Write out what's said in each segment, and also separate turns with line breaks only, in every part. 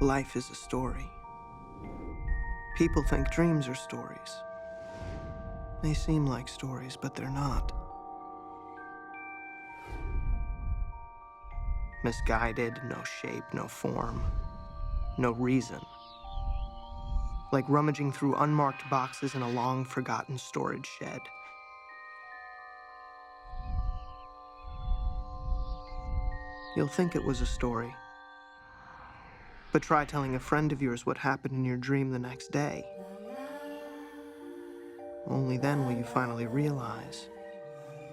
Life is a story. People think dreams are stories. They seem like stories, but they're not. Misguided, no shape, no form, no reason. Like rummaging through unmarked boxes in a long-forgotten storage shed. You'll think it was a story. But try telling a friend of yours what happened in your dream the next day. Only then will you finally realize,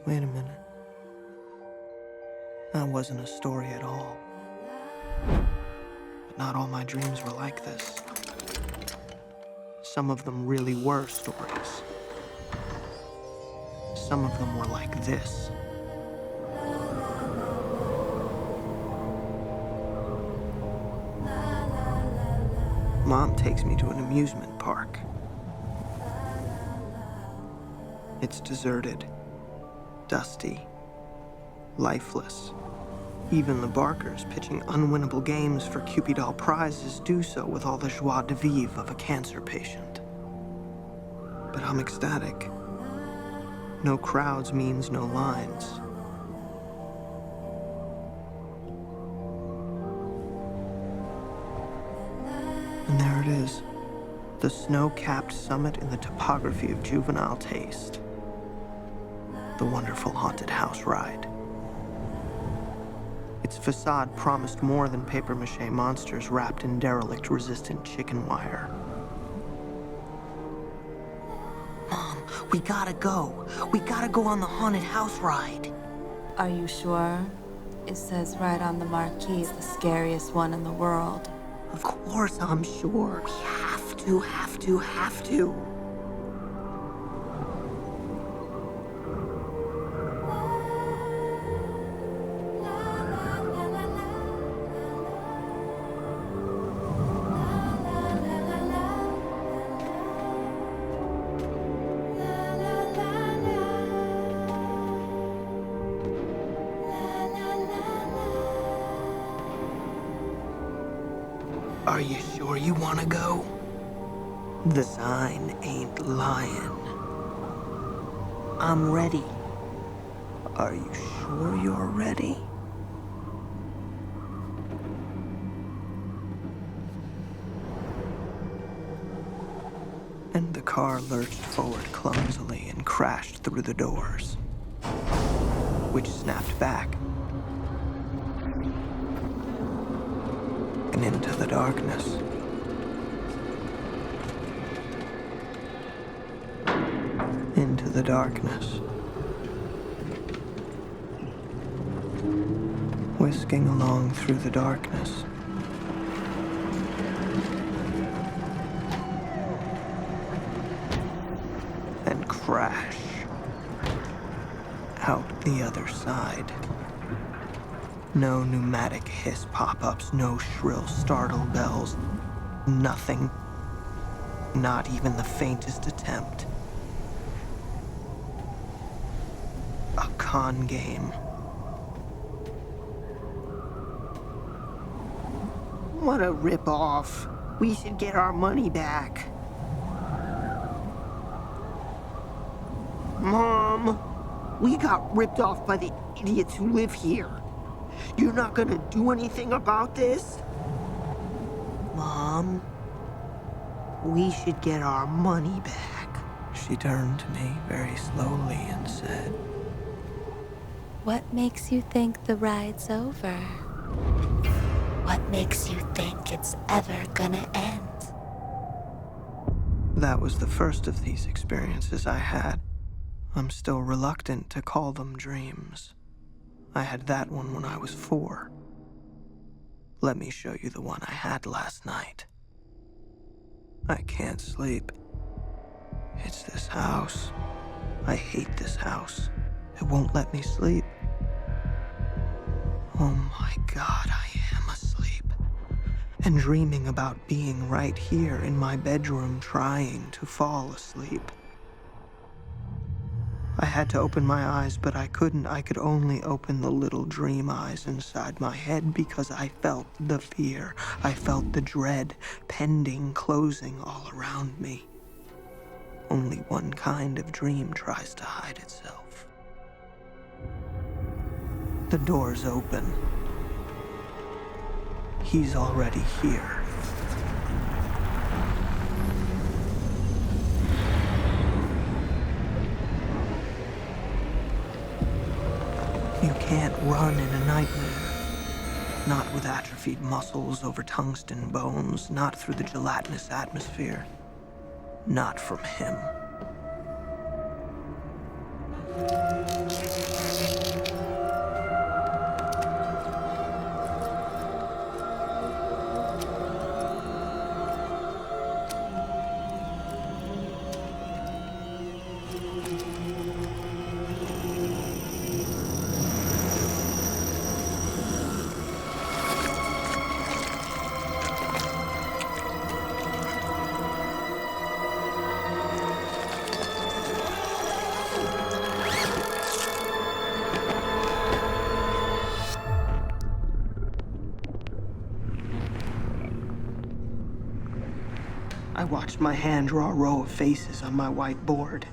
wait a minute, that wasn't a story at all. But not all my dreams were like this. Some of them really were stories. Some of them were like this. Mom takes me to an amusement park. It's deserted, dusty, lifeless. Even the barkers pitching unwinnable games for Cupid doll prizes do so with all the joie de vivre of a cancer patient. But I'm ecstatic. No crowds means no lines. And there it is, the snow-capped summit in the topography of juvenile taste. The wonderful haunted house ride. Its facade promised more than papier-mâché monsters wrapped in derelict-resistant chicken wire. Mom, we gotta go. We gotta go on the haunted house ride.
Are you sure? It says right on the marquee it's the scariest one in the world.
Of course I'm sure. We have to. Are you sure you want to go? The sign ain't lying. I'm ready. Are you sure you're ready? And the car lurched forward clumsily and crashed through the doors, which snapped back. And into the darkness. Into the darkness. Whisking along through the darkness. And crash out the other side. No pneumatic hiss pop-ups, no shrill startled bells, nothing. Not even the faintest attempt. A con game. What a rip-off. We should get our money back. Mom, we got ripped off by the idiots who live here. You're not gonna do anything about this? Mom, we should get our money back. She turned to me very slowly and said,
What makes you think the ride's over? What makes you think it's ever gonna end?
That was the first of these experiences I had. I'm still reluctant to call them dreams. I had that one when I was 4. Let me show you the one I had last night. I can't sleep. It's this house. I hate this house. It won't let me sleep. Oh my God, I am asleep. And dreaming about being right here in my bedroom trying to fall asleep. I had to open my eyes, but I couldn't. I could only open the little dream eyes inside my head because I felt the fear. I felt the dread pending, closing all around me. Only one kind of dream tries to hide itself. The door's open. He's already here. You can't run in a nightmare. Not with atrophied muscles over tungsten bones, not through the gelatinous atmosphere. Not from him. I watched my hand draw a row of faces on my white board,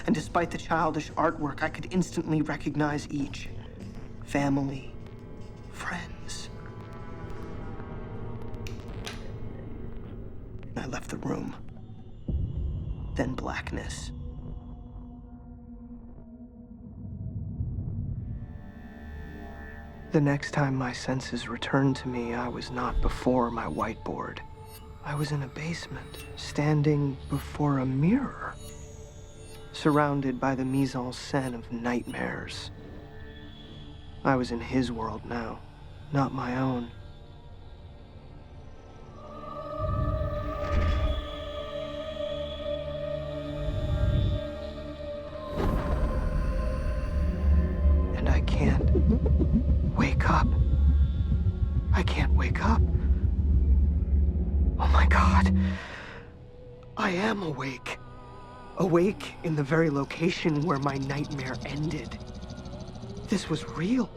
and despite the childish artwork, I could instantly recognize each. Family, friends. I left the room. Then blackness. The next time my senses returned to me, I was not before my whiteboard. I was in a basement, standing before a mirror, surrounded by the mise-en-scène of nightmares. I was in his world now, not my own. And I can't wake up. I can't wake up. Oh my God. I am awake. Awake in the very location where my nightmare ended. This was real.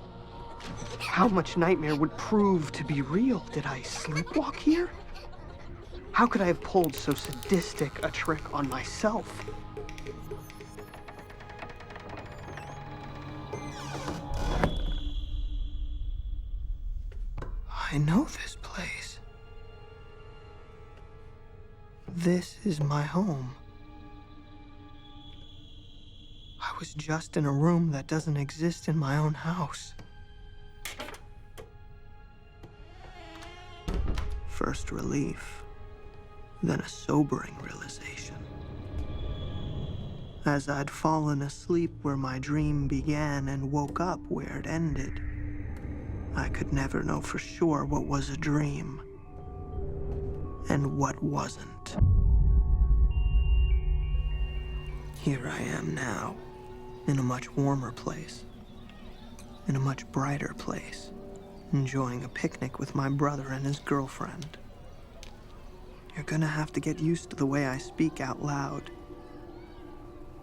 How much nightmare would prove to be real? Did I sleepwalk here? How could I have pulled so sadistic a trick on myself? I know this place. This is my home. I was just in a room that doesn't exist in my own house. First relief, then a sobering realization. As I'd fallen asleep where my dream began and woke up where it ended, I could never know for sure what was a dream and what wasn't. Here I am now, in a much warmer place, in a much brighter place, enjoying a picnic with my brother and his girlfriend. You're gonna have to get used to the way I speak out loud.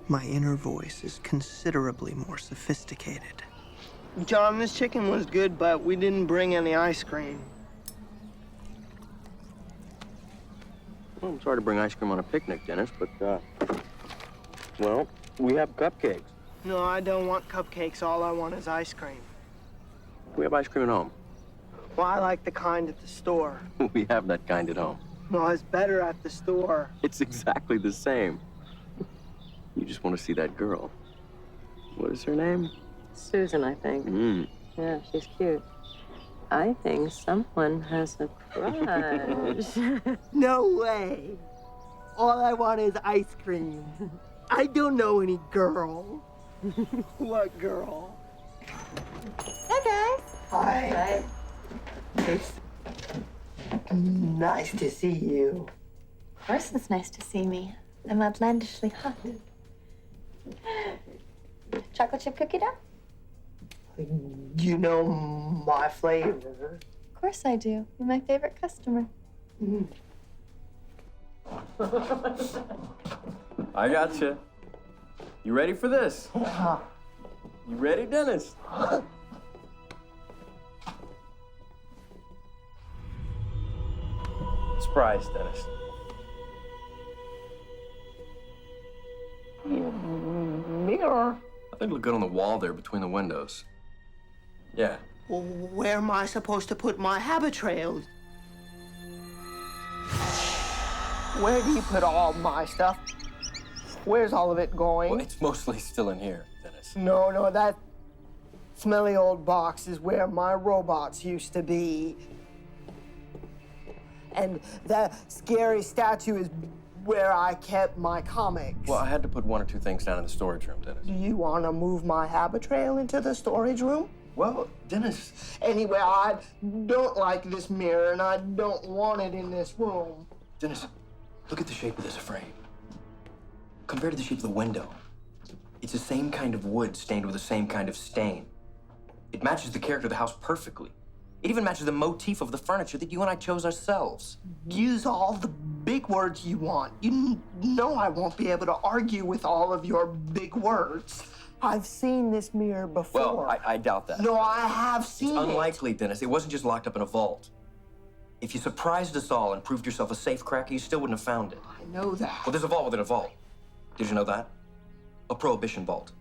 My inner voice is considerably more sophisticated. John, this chicken was good, but we didn't bring any ice cream.
Well, I'm sorry to bring ice cream on a picnic, Dennis, but, well, we have cupcakes.
No, I don't want cupcakes. All I want is ice cream.
We have ice cream at home.
Well, I like the kind at the store.
We have that kind at home.
No, it's better at the store.
It's exactly the same. You just want to see that girl. What is her name?
Susan, I think. Yeah, she's cute. I think someone has a crush.
No way. All I want is ice cream. I don't know any girl. What girl?
Hi, guys.
Hi. It's nice to see you.
Of course it's nice to see me. I'm outlandishly hot. Chocolate chip cookie dough?
You know my flavor.
Of course I do. You're my favorite customer.
I gotcha. You ready for this? You ready, Dennis? Surprise, Dennis.
Mirror?
I think it'll look good on the wall there between the windows. Yeah.
Well, where am I supposed to put my habit trails? Where do you put all my stuff? Where's all of it going?
Well, it's mostly still in here, Dennis.
No, that smelly old box is where my robots used to be. And that scary statue is where I kept my comics.
Well, I had to put one or two things down in the storage room, Dennis.
Do you want to move my habit trail into the storage room?
Well, Dennis.
Anyway, I don't like this mirror, and I don't want it in this room.
Dennis, look at the shape of this frame. Compared to the shape of the window, it's the same kind of wood stained with the same kind of stain. It matches the character of the house perfectly. It even matches the motif of the furniture that you and I chose ourselves.
Use all the big words you want. You know I won't be able to argue with all of your big words. I've seen this mirror before.
Well, I doubt that.
No, I have seen
It's unlikely, Dennis. It wasn't just locked up in a vault. If you surprised us all and proved yourself a safe cracker, you still wouldn't have found it.
I know that.
Well, there's a vault within a vault. Did you know that? A prohibition vault.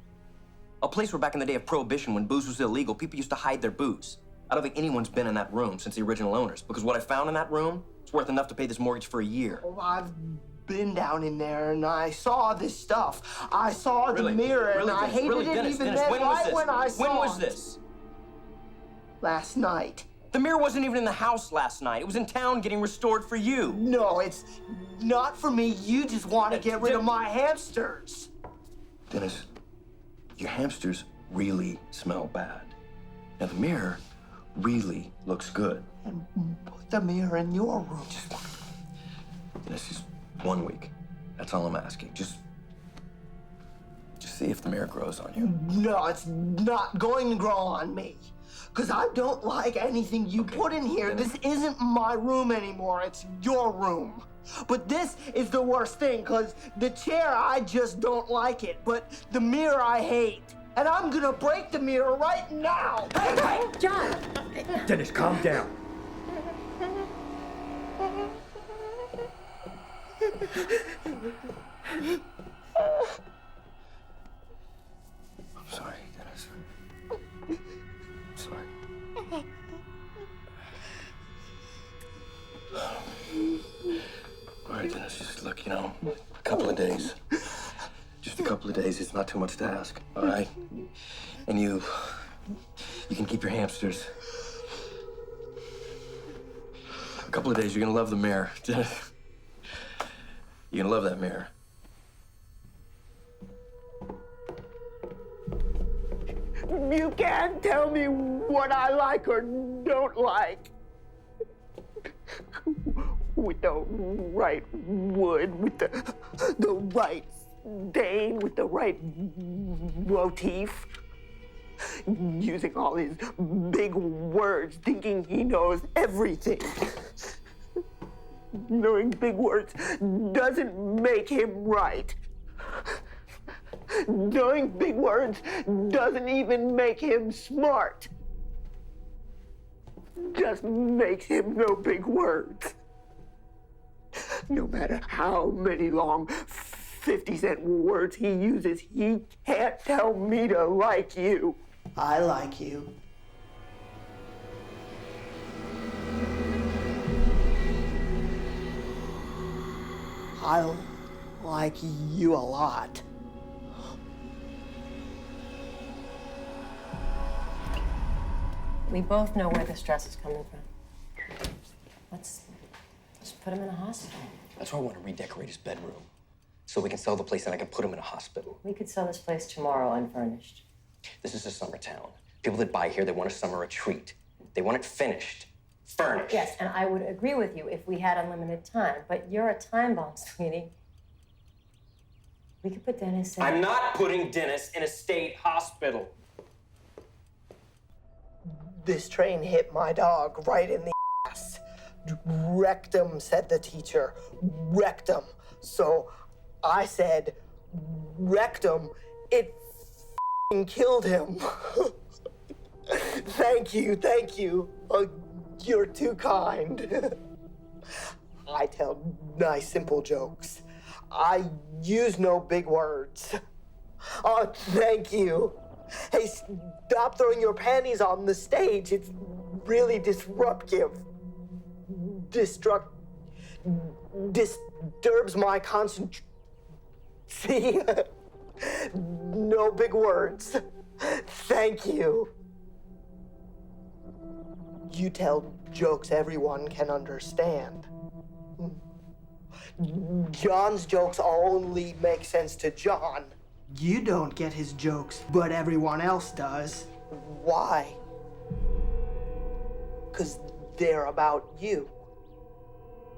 A place where back in the day of prohibition, when booze was illegal, people used to hide their booze. I don't think anyone's been in that room since the original owners, because what I found in that room is worth enough to pay this mortgage for a year.
Oh, I've been down in there and I saw this stuff. I saw the mirror and I hated it
Dennis,
even
Dennis,
then,
when was
right
this?
when I saw
When was
it.
this?
Last night.
The mirror wasn't even in the house last night. It was in town getting restored for you.
No, it's not for me. You just want to get rid of my hamsters.
Dennis, your hamsters really smell bad. Now, the mirror really looks good.
And put the mirror in your room.
Dennis, just 1 week. That's all I'm asking. Just see if the mirror grows on you.
No, it's not going to grow on me. Because I don't like anything you put in here.
Dennis.
This isn't my room anymore. It's your room. But this is the worst thing, because the chair, I just don't like it. But the mirror, I hate. And I'm gonna break the mirror right now.
Hey, John!
Dennis, calm down.
I'm sorry, Dennis. I'm sorry. All right, Dennis, just look, a couple of days. Just a couple of days, it's not too much to ask, all right? And you can keep your hamsters. A couple of days, you're gonna love the mirror. You're gonna love that mirror.
You can't tell me what I like or don't like. With the right wood, with the right stain, with the right motif. Using all his big words, thinking he knows everything. Knowing big words doesn't make him right. Knowing big words doesn't even make him smart. Just makes him know big words. No matter how many long 50-cent words he uses, he can't tell me to like you. I like you. I like you a lot.
We both know where the stress is coming from. Let's put him in a hospital.
That's why I want to redecorate his bedroom. So we can sell the place and I can put him in a hospital.
We could sell this place tomorrow unfurnished.
This is a summer town. People that buy here, they want a summer retreat. They want it finished, furnished.
Yes, and I would agree with you if we had unlimited time, but you're a time bomb, sweetie. We could put Dennis in.
I'm not putting Dennis in a state hospital.
This train hit my dog right in the ass. Rectum, said the teacher. Rectum. So I said rectum It f***ing killed him. Thank you. You're too kind. I tell nice, simple jokes. I use no big words. Oh, thank you. Hey, stop throwing your panties on the stage. It's really disruptive. Disturbs my concentration. See? No big words. Thank you. You tell jokes everyone can understand. John's jokes only make sense to John.
You don't get his jokes, but everyone else does.
Why? 'Cause they're about you.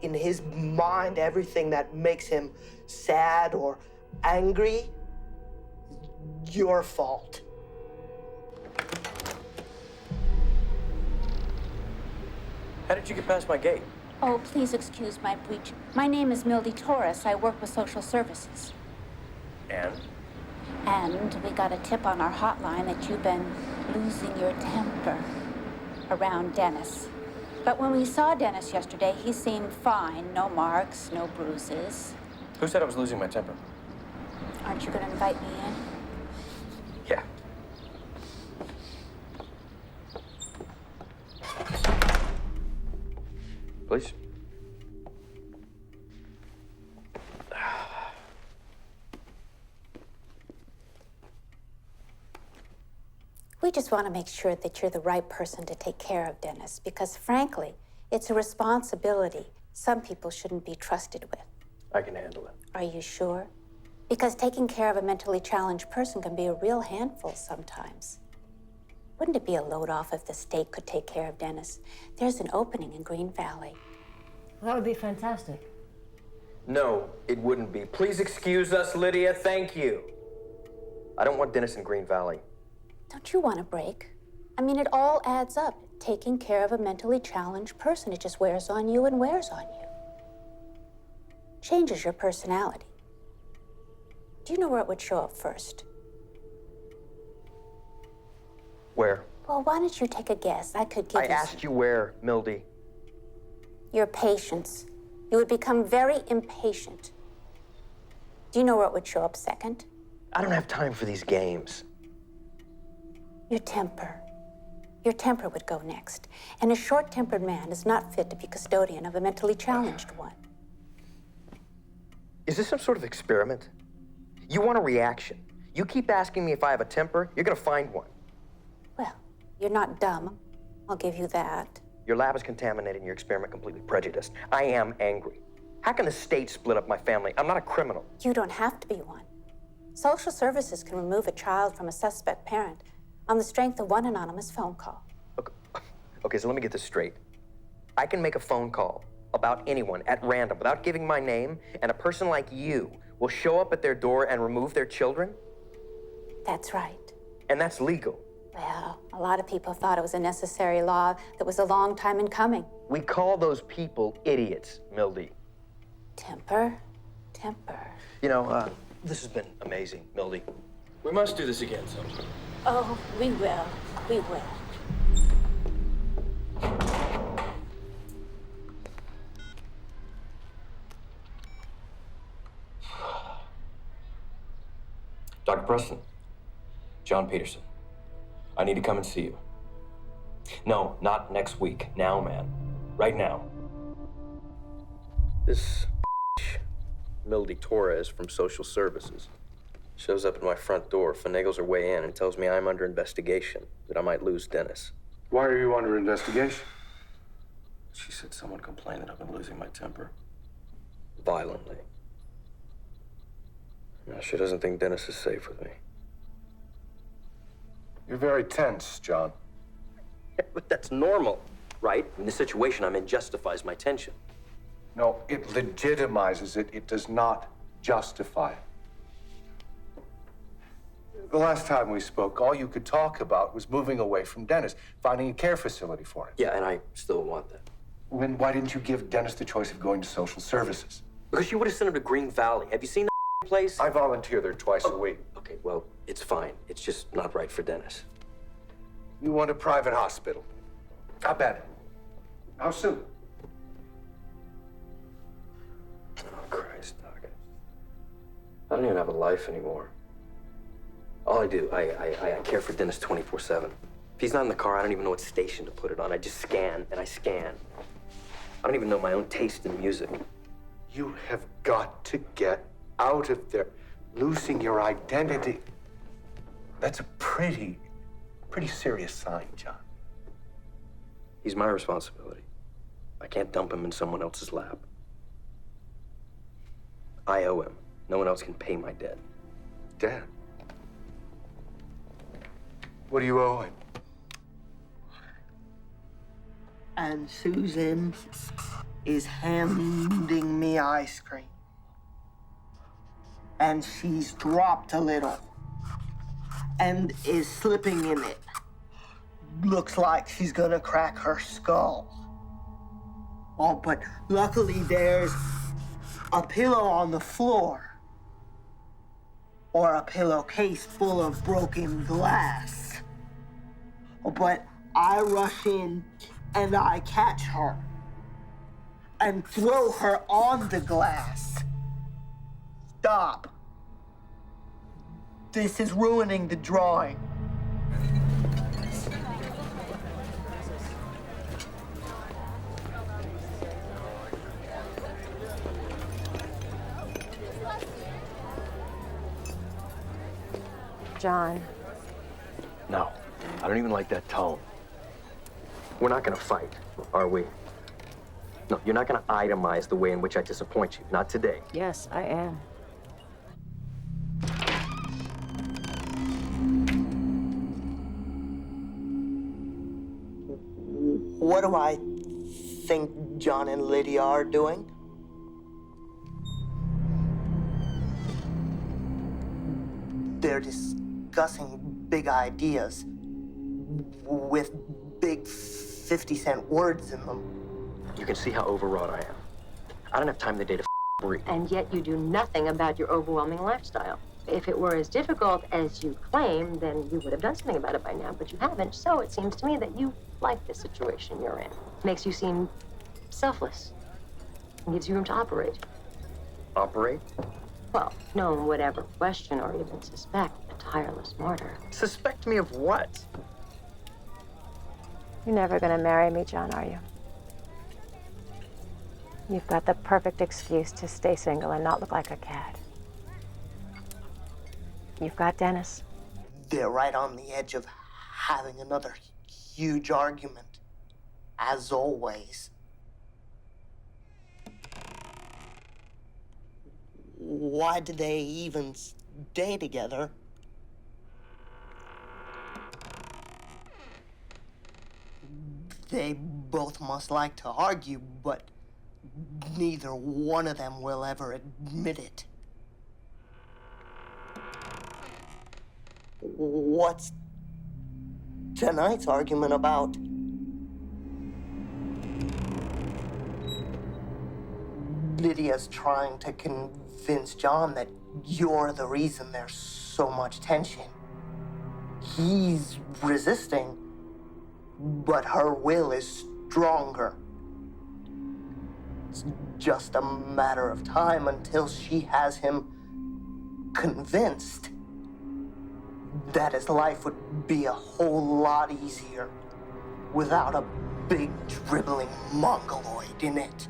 In his mind, everything that makes him sad or angry, your fault.
How did you get past my gate?
Oh, please excuse my breach. My name is Mildy Torres. I work with social services.
And?
And we got a tip on our hotline that you've been losing your temper around Dennis. But when we saw Dennis yesterday, he seemed fine. No marks, no bruises.
Who said I was losing my temper?
Aren't you going to invite me in?
Yeah. Please.
We just want to make sure that you're the right person to take care of Dennis, because frankly, it's a responsibility some people shouldn't be trusted with.
I can handle it.
Are you sure? Because taking care of a mentally challenged person can be a real handful sometimes. Wouldn't it be a load off if the state could take care of Dennis? There's an opening in Green Valley.
That would be fantastic.
No, it wouldn't be. Please excuse us, Lydia. Thank you. I don't want Dennis in Green Valley.
Don't you want a break? I mean, it all adds up. Taking care of a mentally challenged person, it just wears on you and wears on you. Changes your personality. Do you know where it would show up first?
Where?
Well, why don't you take a guess? I could give
I asked you where, Mildy.
Your patience. You would become very impatient. Do you know where it would show up second?
I don't have time for these games.
Your temper. Your temper would go next. And a short-tempered man is not fit to be custodian of a mentally challenged one.
Is this some sort of experiment? You want a reaction. You keep asking me if I have a temper, you're gonna find one.
Well, you're not dumb. I'll give you that.
Your lab is contaminated and your experiment completely prejudiced. I am angry. How can the state split up my family? I'm not a criminal.
You don't have to be one. Social services can remove a child from a suspect parent on the strength of one anonymous phone call.
Okay, so let me get this straight. I can make a phone call about anyone at random without giving my name, and a person like you will show up at their door and remove their children?
That's right.
And that's legal.
Well, a lot of people thought it was a necessary law that was a long time in coming.
We call those people idiots, Mildy.
Temper.
You know, this has been amazing, Mildy. We must do this again sometime.
Oh, we will. We will.
Dr. Preston, John Peterson, I need to come and see you. No, not next week. Now, man. Right now. This Mildy Torres from Social Services shows up at my front door, finagles her way in, and tells me I'm under investigation, that I might lose Dennis.
Why are you under investigation?
She said someone complained that I've been losing my temper. Violently. Now, she doesn't think Dennis is safe with me.
You're very tense, John.
But that's normal, right? In the situation I'm in justifies my tension.
No, it legitimizes it. It does not justify it. The last time we spoke, all you could talk about was moving away from Dennis, finding a care facility for him.
Yeah, and I still want that.
Then why didn't you give Dennis the choice of going to social services?
Because you would have sent him to Green Valley. Have you seen that place?
I volunteer there twice a week.
Okay, well, It's fine. It's just not right for Dennis.
You want a private hospital? How bad? How soon?
Oh, Christ, Doc. I don't even have a life anymore. All I do, I care for Dennis 24/7. If he's not in the car, I don't even know what station to put it on. I just scan and I scan. I don't even know my own taste in music.
You have got to get out of there. Losing your identity. That's a pretty serious sign, John.
He's my responsibility. I can't dump him in someone else's lap. I owe him. No one else can pay my debt.
Dad? What do you owe him?
And Susan is handing me ice cream. And she's dropped a little and is slipping in it. Looks like she's gonna crack her skull. Oh, but luckily there's a pillow on the floor. Or a pillowcase full of broken glass. Oh, but I rush in and I catch her and throw her on the glass. Stop. This is ruining the drawing.
John.
No, I don't even like that tone. We're not gonna fight, are we? No, you're not gonna itemize the way in which I disappoint you. Not today.
Yes, I am.
What do I think John and Lydia are doing? They're discussing big ideas with big 50-cent words in them.
You can see how overwrought I am. I don't have time today to breathe.
And yet you do nothing about your overwhelming lifestyle. If it were as difficult as you claim, then you would have done something about it by now, but you haven't. So it seems to me that you like the situation you're in. Makes you seem selfless. And gives you room to operate.
Operate?
Well, no one would ever question or even suspect a tireless martyr.
Suspect me of what?
You're never gonna marry me, John, are you? You've got the perfect excuse to stay single and not look like a cad. You've got Dennis.
They're right on the edge of having another huge argument, as always. Why do they even stay together? They both must like to argue, but neither one of them will ever admit it. What's tonight's argument about? Lydia's trying to convince John that you're the reason there's so much tension. He's resisting, but her will is stronger. It's just a matter of time until she has him convinced that his life would be a whole lot easier without a big dribbling mongoloid in it.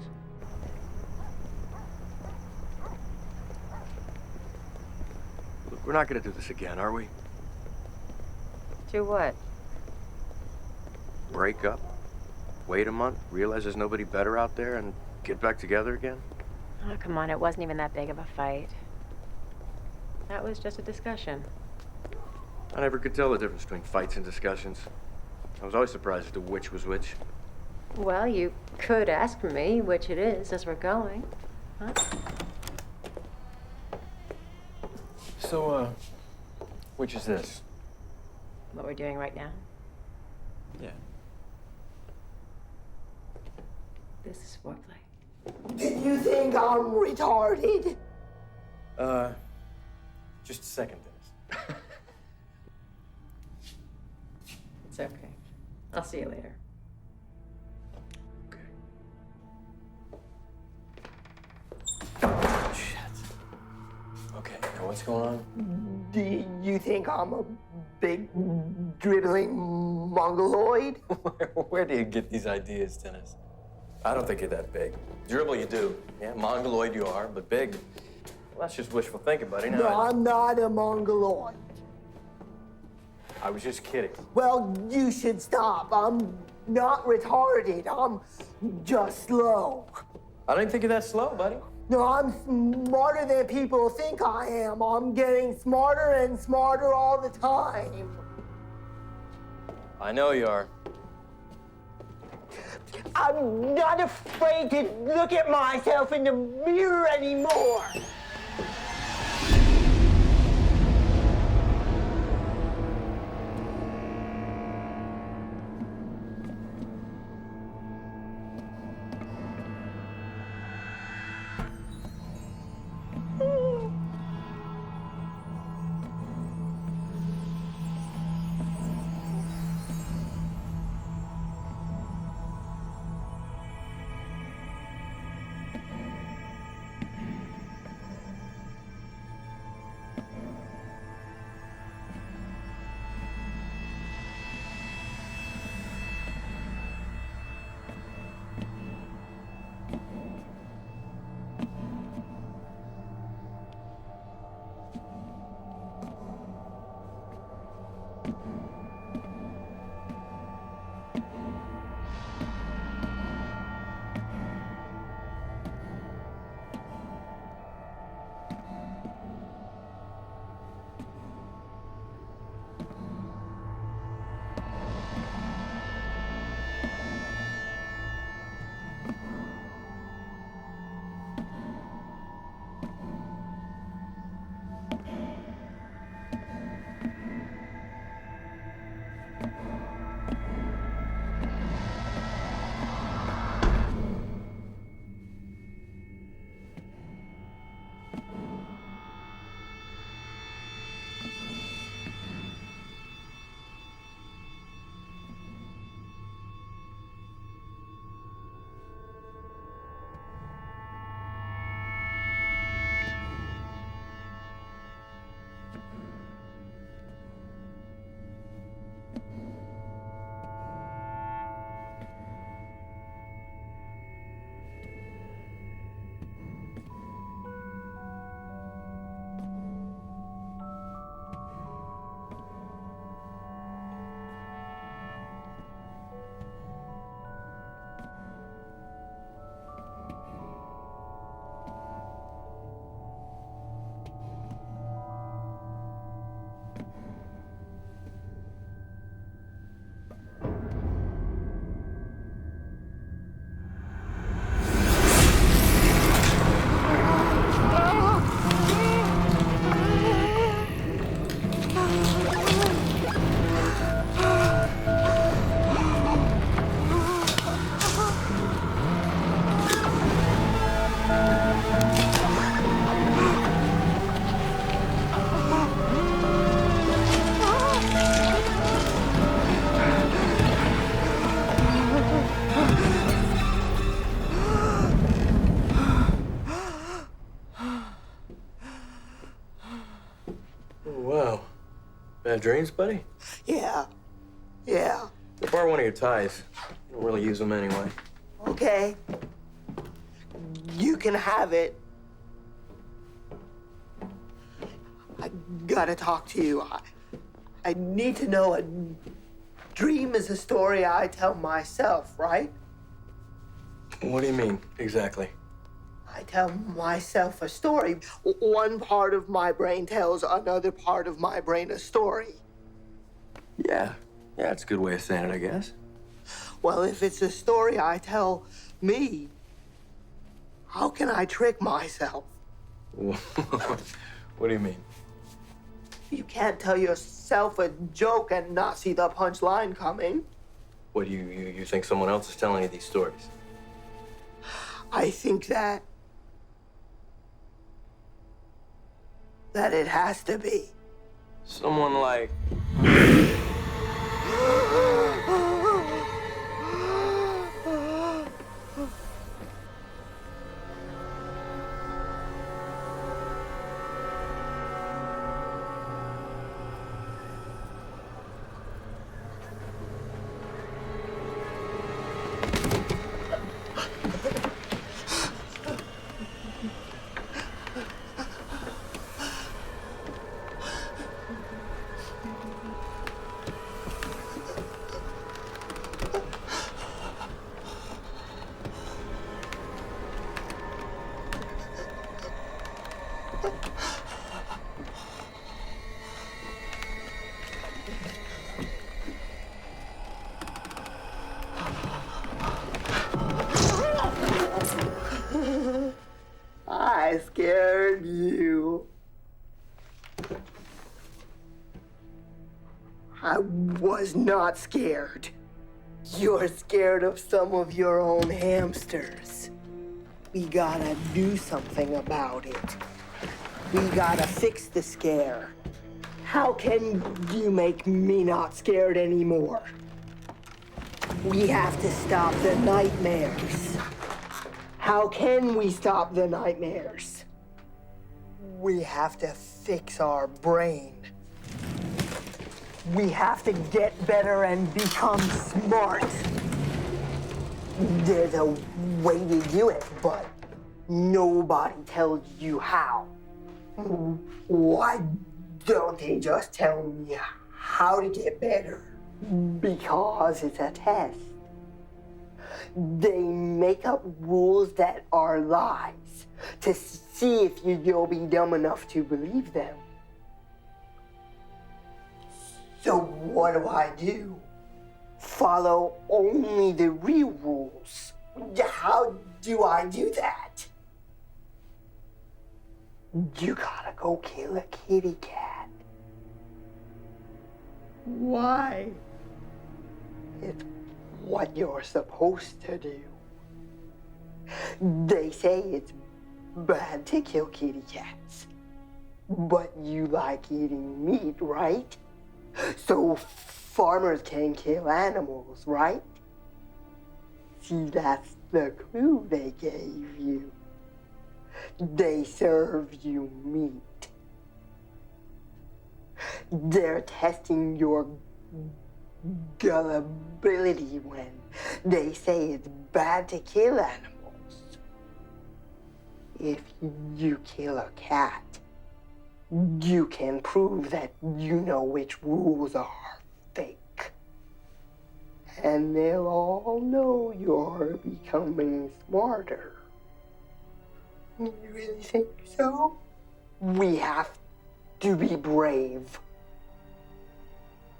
Look, we're not gonna do this again, are we?
Do what?
Break up, wait a month, realize there's nobody better out there, and get back together again?
Oh, come on, it wasn't even that big of a fight. That was just a discussion.
I never could tell the difference between fights and discussions. I was always surprised as to which was which.
Well, you could ask me which it is as we're going. Huh?
So, which is this?
What we're doing right now?
Yeah.
This is foreplay.
Did you think I'm retarded?
Just a second, Dennis.
It's okay. I'll see you later.
Okay, now what's going on?
Do you think I'm a big, dribbling mongoloid?
Where do you get these ideas, Dennis? I don't think you're that big. Dribble you do. Yeah, mongoloid you are, but big, well, that's just wishful thinking, buddy.
No, I'm not a mongoloid.
I was just kidding.
Well, you should stop. I'm not retarded. I'm just slow.
I don't think you're that slow, buddy.
No, I'm smarter than people think I am. I'm getting smarter and smarter all the time.
I know you are.
I'm not afraid to look at myself in the mirror anymore.
Bad dreams, buddy?
Yeah.
Borrow one of your ties. You don't really use them anyway.
Okay. You can have it. I gotta talk to you. I need to know a dream is a story I tell myself, right?
What do you mean, exactly?
I tell myself a story. One part of my brain tells another part of my brain a story.
Yeah, that's a good way of saying it, I guess.
Well, if it's a story I tell me, how can I trick myself?
What do you mean?
You can't tell yourself a joke and not see the punchline coming.
What, you think someone else is telling you these stories?
I think that it has to be.
Someone like...
was not scared. You're scared of some of your own hamsters. We gotta do something about it. We gotta fix the scare. How can you make me not scared anymore? We have to stop the nightmares. How can we stop the nightmares? We have to fix our brain. We have to get better and become smart. There's a way to do it, but nobody tells you how. Why don't they just tell me how to get better? Because it's a test. They make up rules that are lies to see if you'll be dumb enough to believe them. So what do? Follow only the real rules. How do I do that? You gotta go kill a kitty cat. Why? It's what you're supposed to do. They say it's bad to kill kitty cats, but you like eating meat, right? So farmers can kill animals, right? See, that's the clue they gave you. They serve you meat. They're testing your gullibility when they say it's bad to kill animals. If you kill a cat, you can prove that you know which rules are fake. And they'll all know you're becoming smarter. You really think so? We have to be brave.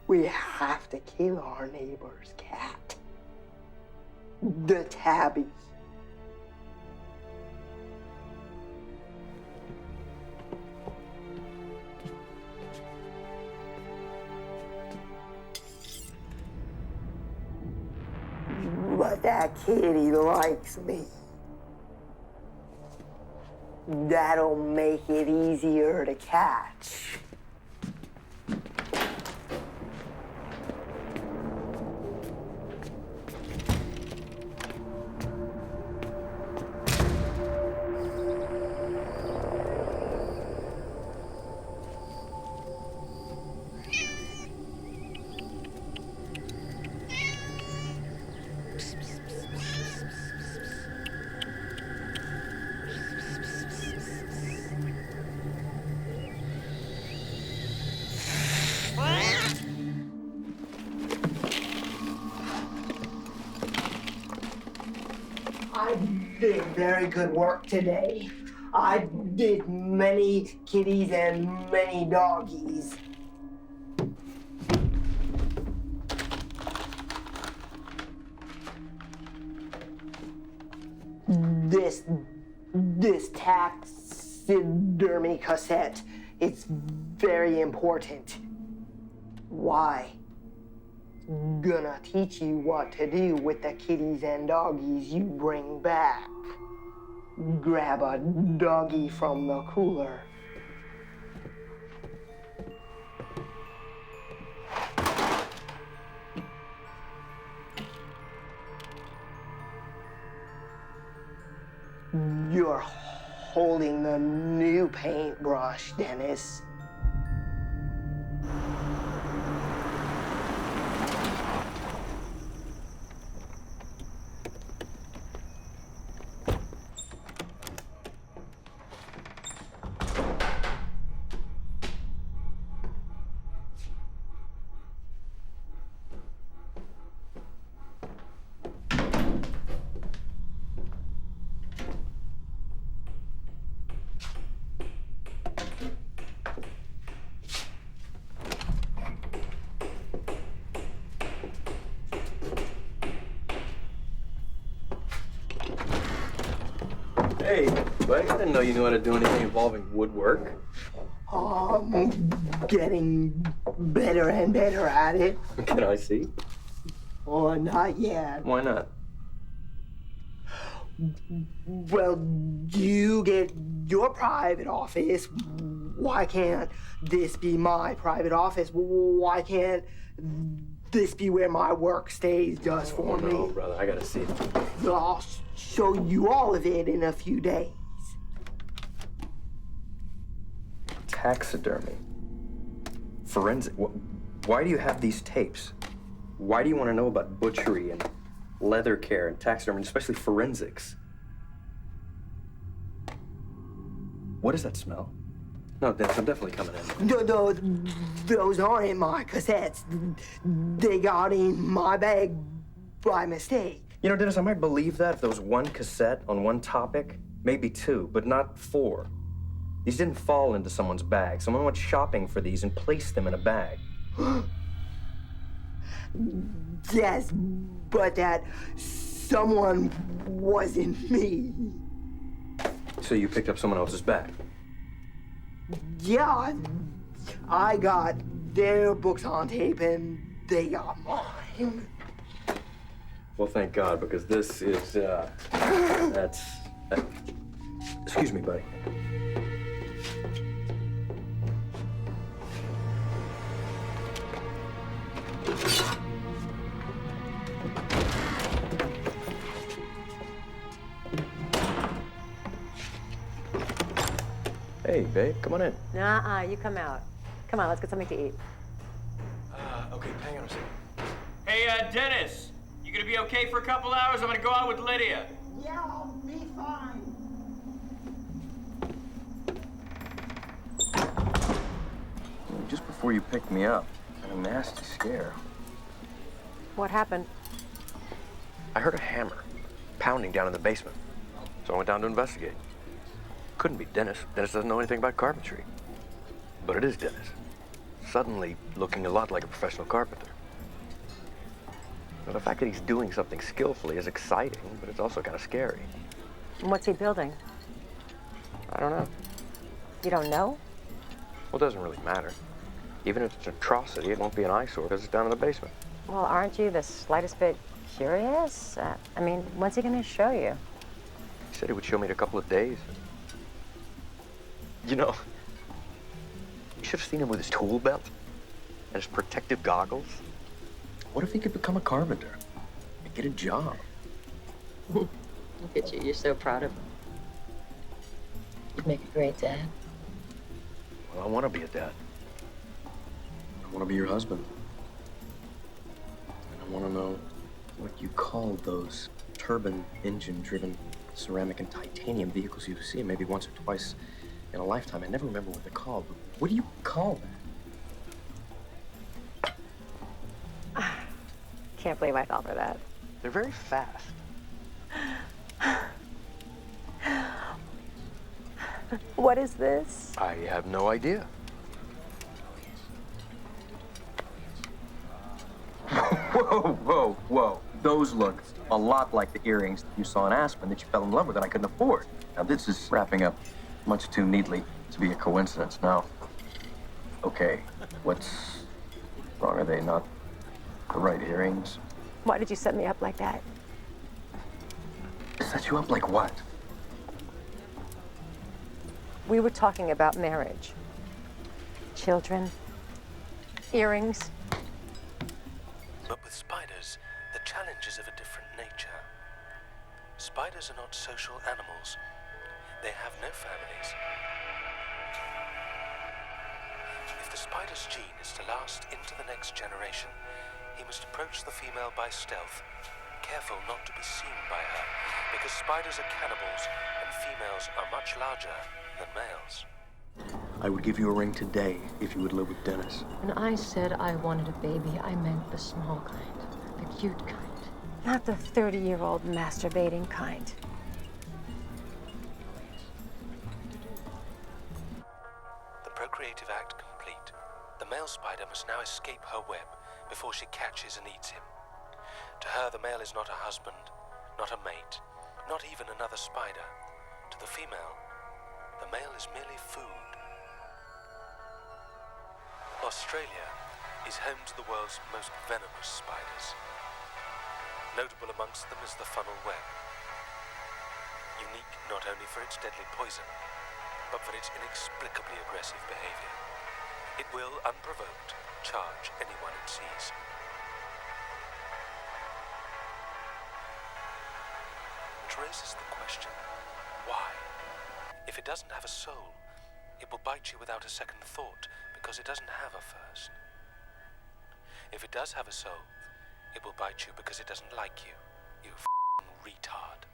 We have to kill our neighbor's cat. The tabby. But that kitty likes me. That'll make it easier to catch. I did very good work today. I did many kitties and many doggies. This taxidermy cassette, it's very important. Why? Gonna teach you what to do with the kitties and doggies you bring back. Grab a doggie from the cooler. You're holding the new paintbrush, Dennis.
Hey, buddy, I didn't know you knew how to do anything involving woodwork.
I'm getting better and better at it.
Can I see?
Oh, not yet.
Why not?
Well, you get your private office. Why can't this be my private office? Why can't this be where my work stays just for me?
No, brother, I gotta see it.
I'll show you all of it in a few days.
Taxidermy. Forensic. Why do you have these tapes? Why do you want to know about butchery and leather care and taxidermy, especially forensics? What does that smell? No, Dennis, I'm definitely coming in.
No, those aren't my cassettes. They got in my bag by mistake.
You know, Dennis, I might believe that if there was one cassette on one topic, maybe two, but not four. These didn't fall into someone's bag. Someone went shopping for these and placed them in a bag.
Yes, but that someone wasn't me.
So you picked up someone else's bag?
Yeah, I got their books on tape and they got mine.
Well, thank God, because this is, excuse me, buddy. Hey, babe, come on in.
Nuh-uh, you come out. Come on, let's get something to eat.
Okay, hang on a second.
Hey, Dennis, you gonna be okay for a couple hours? I'm gonna go out with Lydia.
Yeah, I'll be fine.
Just before you picked me up, I had a nasty scare.
What happened?
I heard a hammer pounding down in the basement, so I went down to investigate. Couldn't be Dennis. Dennis doesn't know anything about carpentry. But it is Dennis. Suddenly looking a lot like a professional carpenter. Now, the fact that he's doing something skillfully is exciting, but it's also kind of scary.
And what's he building?
I don't know.
You don't know?
Well, it doesn't really matter. Even if it's an atrocity, it won't be an eyesore because it's down in the basement.
Well, aren't you the slightest bit curious? I mean, when's he gonna show you?
He said he would show me in a couple of days. You know, you should have seen him with his tool belt and his protective goggles. What if he could become a carpenter and get a job?
Look at you, you're so proud of him. You'd make a great dad.
Well, I want to be a dad. I want to be your husband. And I want to know what you call those turbine engine-driven ceramic and titanium vehicles you see maybe once or twice in a lifetime. I never remember what they're called, but what do you call that?
Can't believe I thought for that.
They're very fast.
What is this?
I have no idea. Whoa. Those look a lot like the earrings you saw in Aspen that you fell in love with and I couldn't afford. Now, this is wrapping up much too neatly to be a coincidence. Now, okay, what's wrong? Are they not the right earrings?
Why did you set me up like that?
Set you up like what?
We were talking about marriage. Children. Earrings.
But with spiders, the challenge is of a different nature. Spiders are not social animals. They have no families. If the spider's gene is to last into the next generation, he must approach the female by stealth, careful not to be seen by her, because spiders are cannibals and females are much larger than males.
I would give you a ring today if you would live with Dennis.
When I said I wanted a baby, I meant the small kind, the cute kind.
Not the 30-year-old masturbating kind.
The procreative act complete, the male spider must now escape her web before she catches and eats him. To her, the male is not a husband, not a mate, not even another spider. To the female, the male is merely food. Australia is home to the world's most venomous spiders. Notable amongst them is the funnel web, unique not only for its deadly poison, but for its inexplicably aggressive behavior. It will, unprovoked, charge anyone it sees. Which raises the question, why? If it doesn't have a soul, it will bite you without a second thought because it doesn't have a first. If it does have a soul, it will bite you because it doesn't like you, you f***ing retard.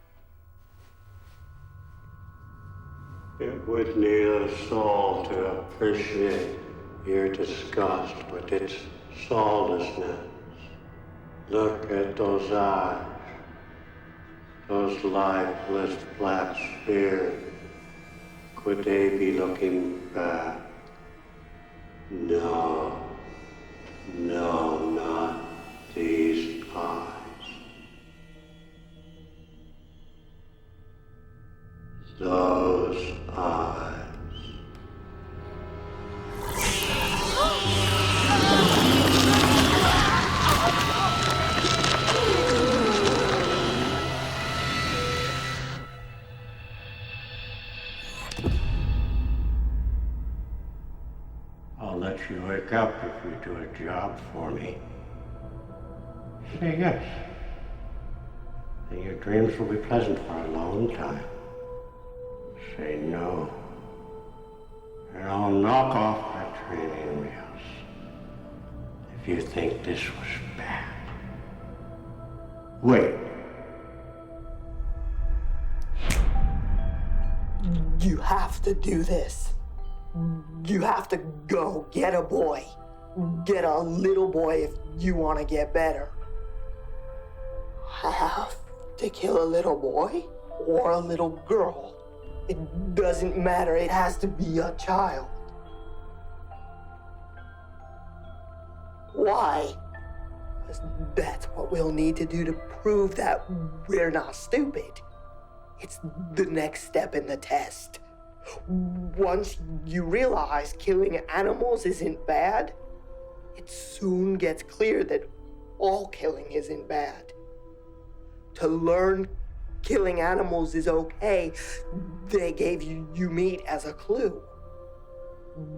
It would need a soul to appreciate your disgust with its soullessness. Look at those eyes, those lifeless black spheres. Could they be looking back? No, not these eyes. Those eyes. I'll let you wake up if you do a job for me. Say yes. And your dreams will be pleasant for a long time. Say no. And I'll knock off my training wheels if you think this was bad. Wait.
You have to do this. You have to go get a boy. Get a little boy if you want to get better. Have to kill a little boy or a little girl. It doesn't matter. It has to be a child. Why? Because that's what we'll need to do to prove that we're not stupid. It's the next step in the test. Once you realize killing animals isn't bad, it soon gets clear that all killing isn't bad. To learn killing animals is okay, they gave you meat as a clue.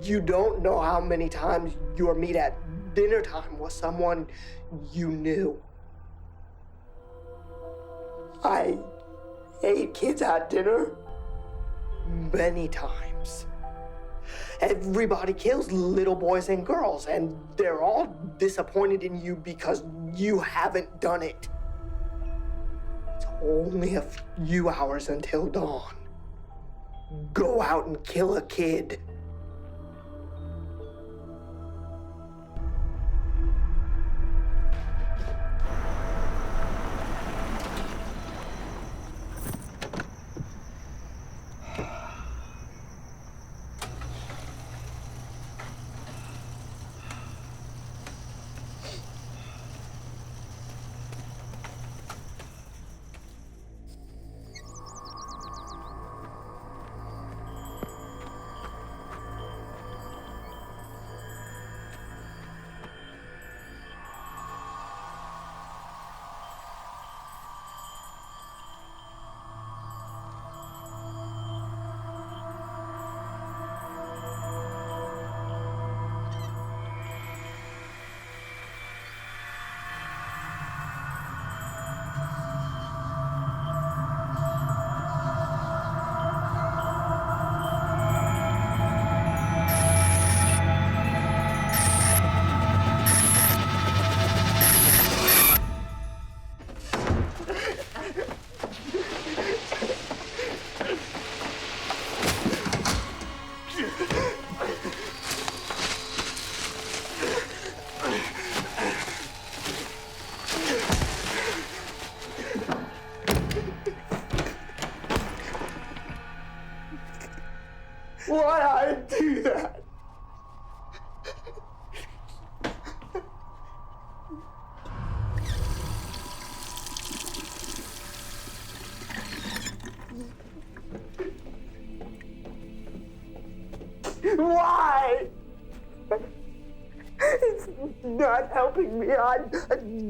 You don't know how many times your meat at dinner time was someone you knew. I ate kids at dinner many times. Everybody kills little boys and girls, and they're all disappointed in you because you haven't done it. It's only a few hours until dawn. Go out and kill a kid. Why'd I do that? Why? It's
not helping me. I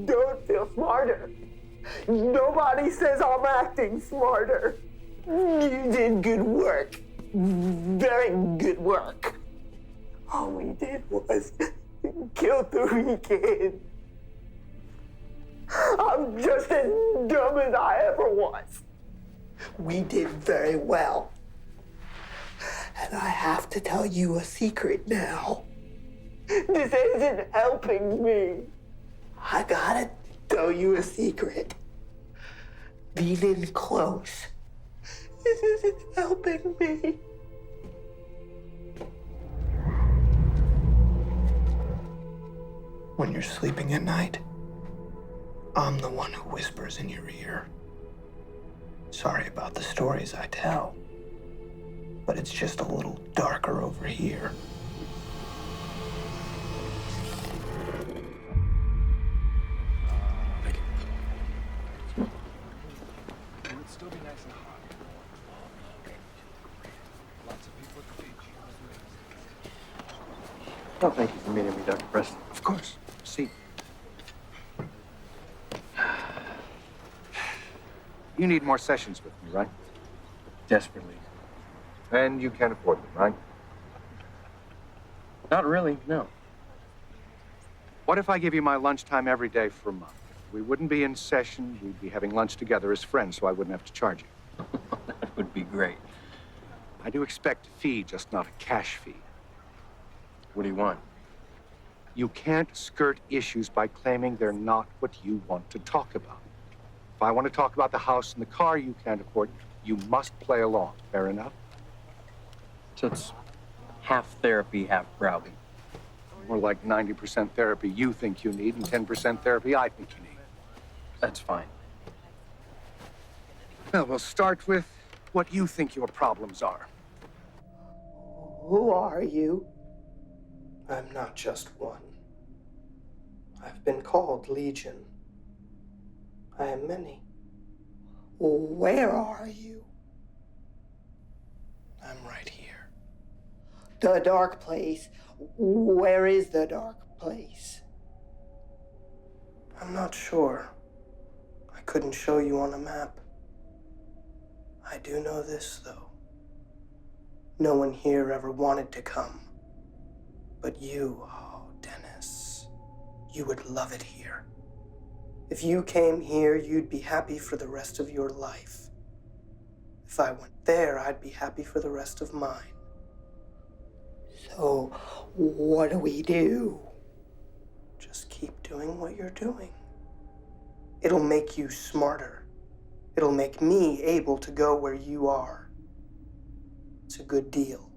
don't feel smarter. Nobody says I'm acting smarter. You did good work. Very good work. All we did was kill 3 kids. I'm just as dumb as I ever was. We did very well. And I have to tell you a secret now. This isn't helping me. I gotta tell you a secret. Lean in close. This isn't helping me.
When you're sleeping at night, I'm the one who whispers in your ear. Sorry about the stories I tell, but it's just a little darker over here.
It would still be nice and hot. Lots of people at the beach.
Well, thank you for meeting me, Dr. Preston.
Of course. See. You need more sessions with me, right?
Desperately.
And you can't afford them, right?
Not really, no.
What if I give you my lunchtime every day for a month? We wouldn't be in session. We'd be having lunch together as friends, so I wouldn't have to charge you.
That would be great.
I do expect a fee, just not a cash fee.
What do you want?
You can't skirt issues by claiming they're not what you want to talk about. If I want to talk about the house and the car you can't afford, you must play along. Fair enough?
So it's half therapy, half browbeat.
More like 90% therapy you think you need and 10% therapy I think you need.
That's fine.
Well, we'll start with what you think your problems are.
Who are you?
I'm not just one. I've been called Legion. I am many.
Where are you?
I'm right here.
The dark place. Where is the dark place?
I'm not sure. I couldn't show you on a map. I do know this, though. No one here ever wanted to come. But you, oh, Dennis, you would love it here. If you came here, you'd be happy for the rest of your life. If I went there, I'd be happy for the rest of mine.
So, what do we do?
Just keep doing what you're doing. It'll make you smarter. It'll make me able to go where you are. It's a good deal,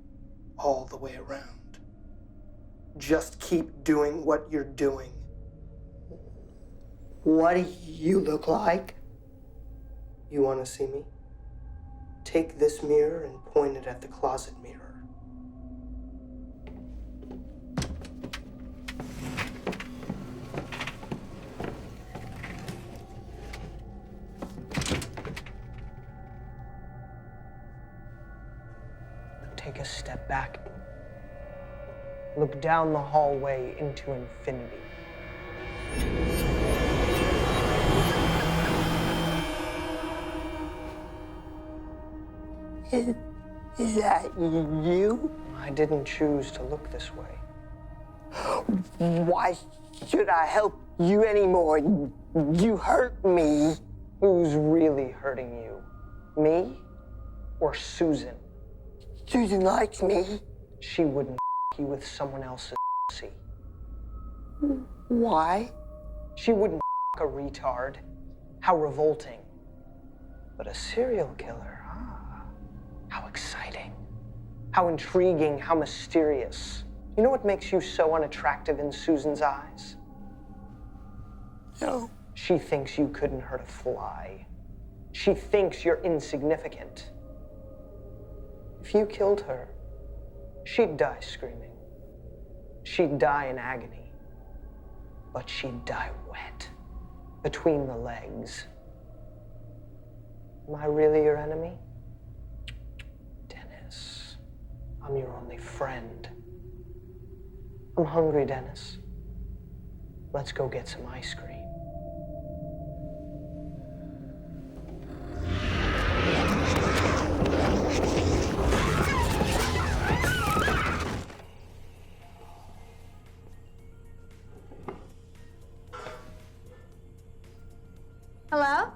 all the way around. Just keep doing what you're doing.
What do you look like?
You want to see me? Take this mirror and point it at the closet mirror.
Take a step back. Look down the hallway into infinity. Is that you?
I didn't choose to look this way.
Why should I help you anymore? You hurt me.
Who's really hurting you? Me or Susan?
Susan likes me.
She wouldn't you with someone else's see.
Why?
She wouldn't a retard. How revolting. But a serial killer, how exciting. How intriguing, how mysterious. You know what makes you so unattractive in Susan's eyes?
No.
She thinks you couldn't hurt a fly. She thinks you're insignificant. If you killed her, she'd die screaming. She'd die in agony. But she'd die wet, between the legs. Am I really your enemy? Dennis, I'm your only friend. I'm hungry, Dennis. Let's go get some ice cream.
Hello?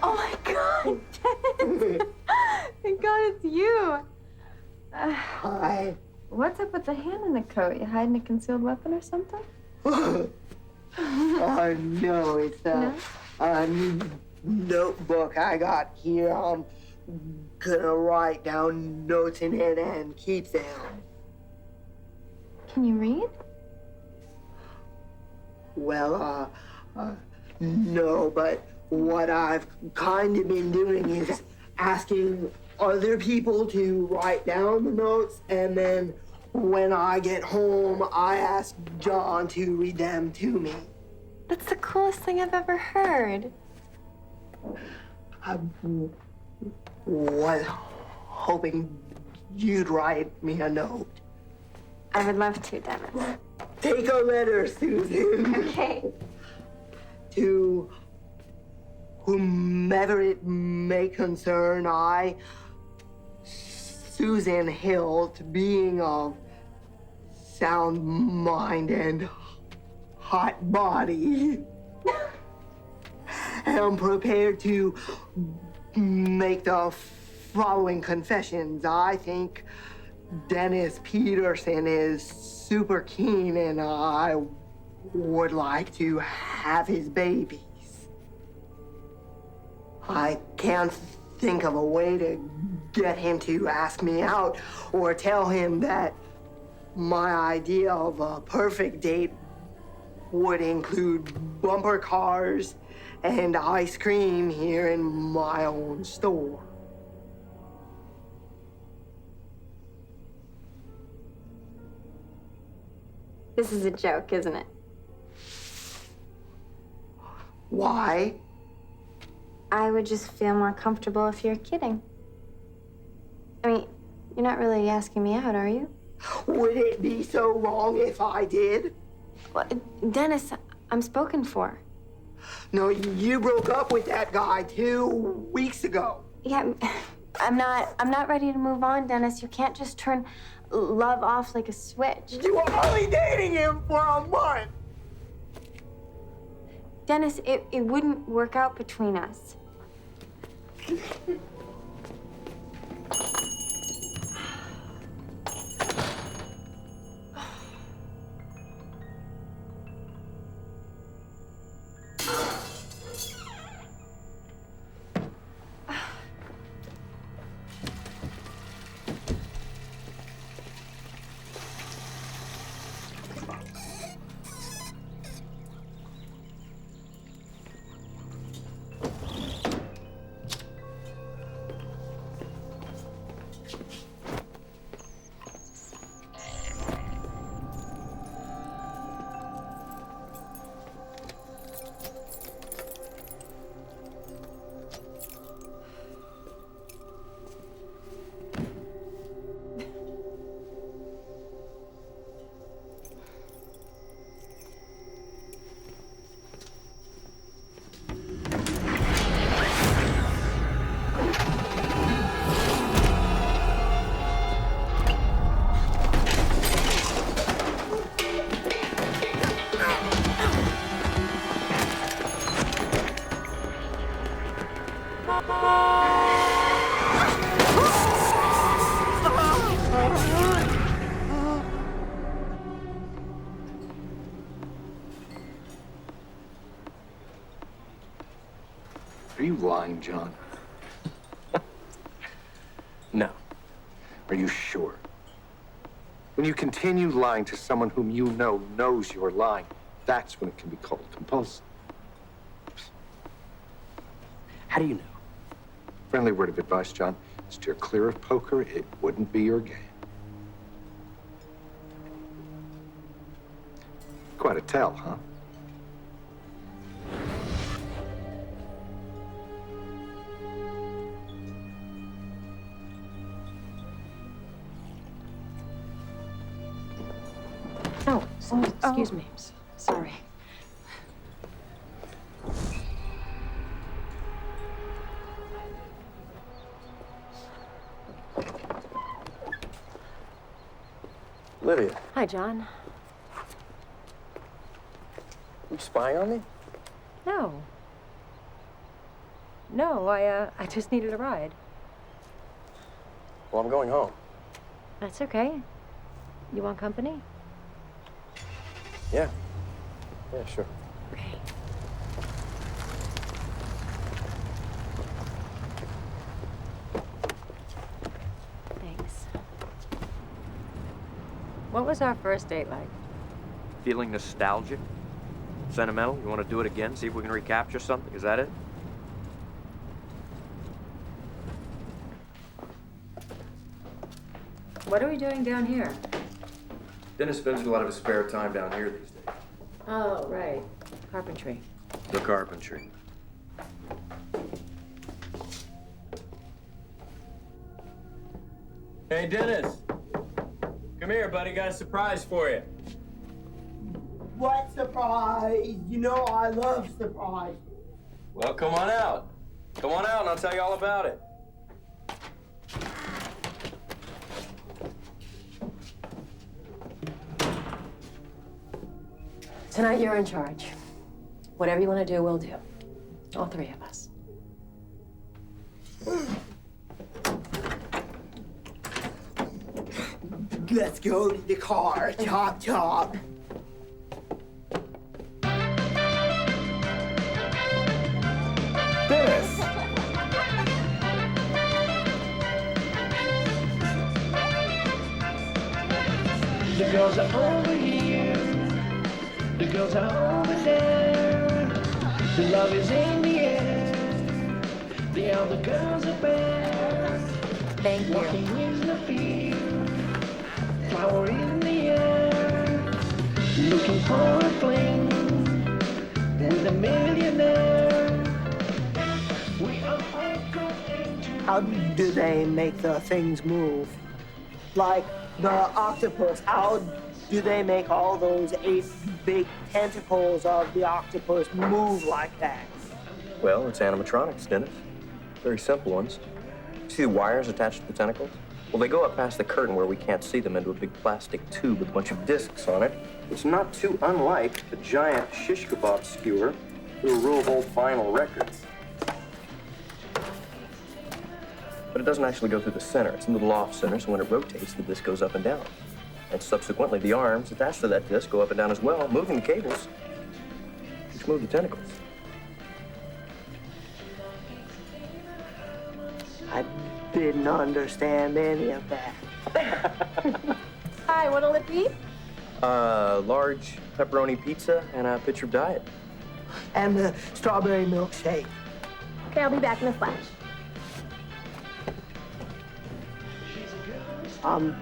Oh my God, Dennis! Thank God it's you.
Hi.
What's up with the hand in the coat? You hiding a concealed weapon or something?
No, it's a notebook I got here. I'm gonna write down notes in it and keep them.
Can you read?
Well, no, but what I've kind of been doing is asking other people to write down the notes, and then when I get home, I ask John to read them to me.
That's the coolest thing I've ever heard.
I was hoping you'd write me a note.
I would love to, Dennis.
Take a letter, Susan.
Okay.
To whomever it may concern, I, Susan Hilt, being of sound mind and hot body, am prepared to make the following confessions. I think Dennis Peterson is super keen, and I would like to have his babies. I can't think of a way to get him to ask me out or tell him that my idea of a perfect date would include bumper cars and ice cream here in my own store.
This is a joke, isn't it?
Why?
I would just feel more comfortable if you're kidding. I mean, you're not really asking me out, are you?
Would it be so wrong if I did?
Well, Dennis, I'm spoken for.
No, you broke up with that guy 2 weeks ago.
Yeah, I'm not ready to move on, Dennis. You can't just turn love off like a switch.
You were only dating him for a month.
Dennis, it wouldn't work out between us.
Are you lying, John?
No.
Are you sure? When you continue lying to someone whom you know knows you're lying, that's when it can be called compulsive.
How do you know?
Friendly word of advice, John. Steer clear of poker. It wouldn't be your game. Quite a tell, huh?
Oh, excuse me. Sorry.
Lydia,
Hi, John.
you spying on me?
No. No, I just needed a ride.
Well, I'm going home.
That's okay. You want company?
Yeah. Yeah, sure.
Great. Thanks. What was our first date like?
Feeling nostalgic? Sentimental? You want to do it again? See if we can recapture something? Is that it?
What are we doing down here?
Dennis spends a lot of his spare time down here these days.
Oh, right. Carpentry.
The carpentry.
Hey, Dennis. Come here, buddy. Got a surprise for you.
What surprise? You know I love surprise.
Well, come on out. Come on out and I'll tell you all about it.
Tonight you're in charge. Whatever you want to do, we'll do. All three of us.
Let's go to the car. Chop, chop.
Dennis!
The girls are over here. The girls are over there. The love is in the air. The other girls are bare.
Thank you.
Walking in the field. Flower in the air. Looking for a fling with a millionaire. We are all going to.
How do they make the things move? Like the octopus, how do they make all those 8 big tentacles of the octopus move like that?
Well, it's animatronics, Dennis. Very simple ones. See the wires attached to the tentacles? Well, they go up past the curtain where we can't see them into a big plastic tube with a bunch of discs on it. It's not too unlike a giant shish kebab skewer through a row of old vinyl records. But it doesn't actually go through the center. It's in the little off center, so when it rotates, the disc goes up and down. And subsequently, the arms attached to that disc go up and down as well, moving the cables, which move the tentacles.
I didn't understand any of that.
Hi, what'll it be?
Large pepperoni pizza and a pitcher of diet.
And the strawberry milkshake.
Okay, I'll be back in a flash.
I'm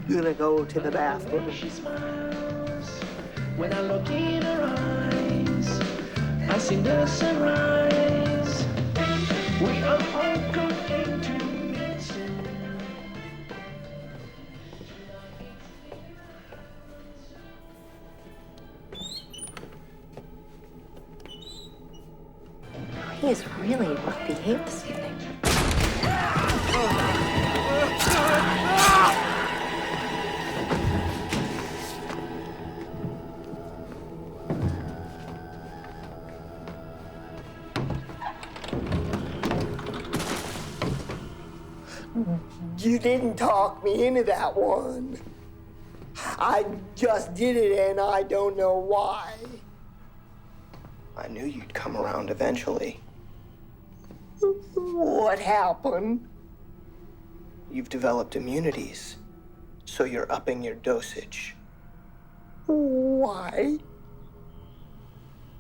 gonna go to the bathroom.
She smiles when I look in her eyes. I see the sunrise. We are all going to miss it.
He is really rough behaved this evening.
You didn't talk me into that one. I just did it and I don't know why.
I knew you'd come around eventually.
What happened?
You've developed immunities, so you're upping your dosage.
Why?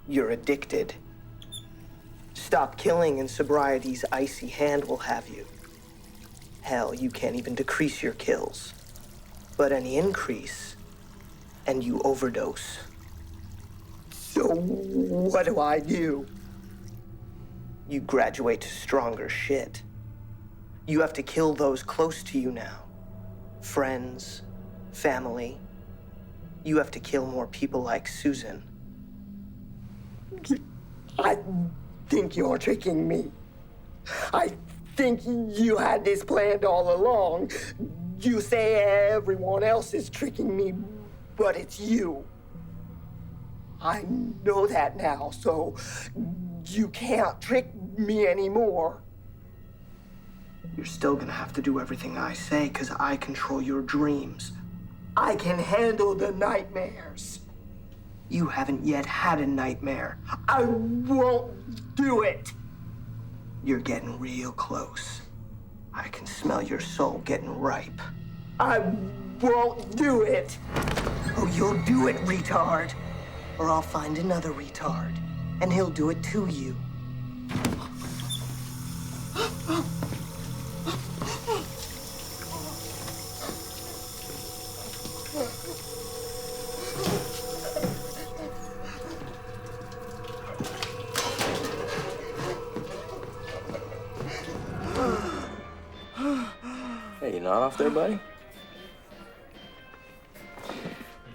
You're addicted. Stop killing and sobriety's icy hand will have you. Hell, you can't even decrease your kills. But any increase, and you overdose.
So what do I do?
You graduate to stronger shit. You have to kill those close to you now. Friends, family. You have to kill more people like Susan.
I think you're tricking me. I think you had this planned all along. You say everyone else is tricking me, but it's you. I know that now, so you can't trick me anymore.
You're still gonna have to do everything I say, because I control your dreams.
I can handle the nightmares.
You haven't yet had a nightmare.
I won't do it.
You're getting real close. I can smell your soul getting ripe.
I won't do it.
Oh, you'll do it, retard. Or I'll find another retard, and he'll do it to you.
Hey, you not off there, buddy?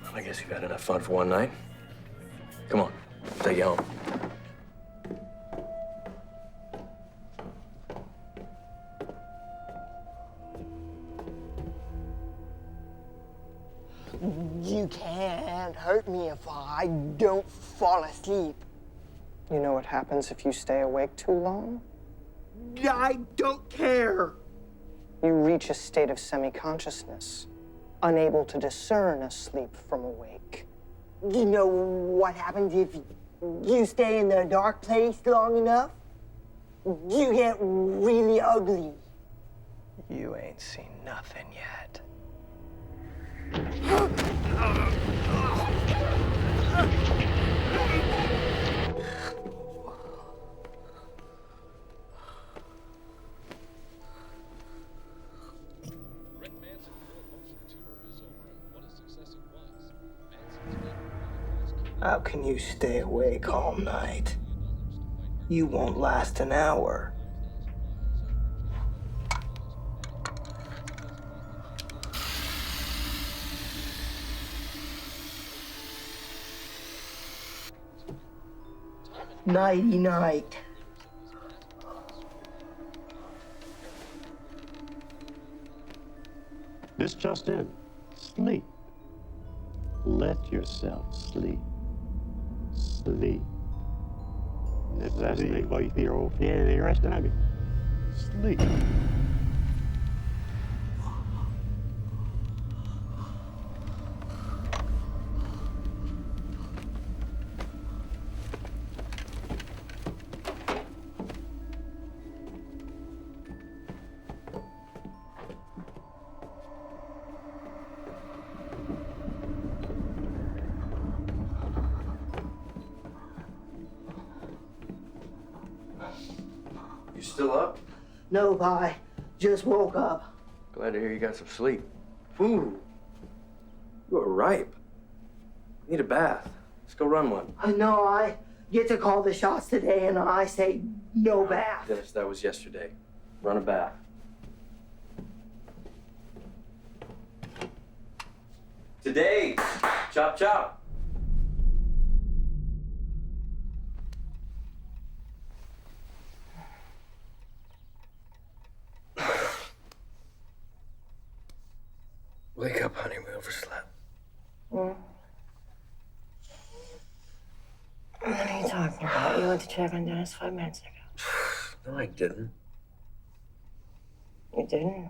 Well, I guess you've had enough fun for one night. Come on, I'll take you home.
You can't hurt me if I don't fall asleep.
You know what happens if you stay awake too long?
I don't care.
You reach a state of semi-consciousness, unable to discern asleep from awake.
You know what happens if you stay in the dark place long enough? You get really ugly.
You ain't seen nothing yet. How can you stay awake all night? You won't last an hour.
Nighty-night.
This just in. Sleep. Let yourself sleep. Sleep. If that's the way you're the rest of it. Sleep.
You still up?
No, I just woke up.
Glad to hear you got some sleep. Ooh, you are ripe. Need a bath. Let's go run one.
I know I get to call the shots today, and I say no bath.
Dennis, that was yesterday. Run a bath. Today, chop chop. Wake up, honey. We overslept.
What are you talking about? You went to check on Dennis 5 minutes ago.
No, I didn't.
You didn't?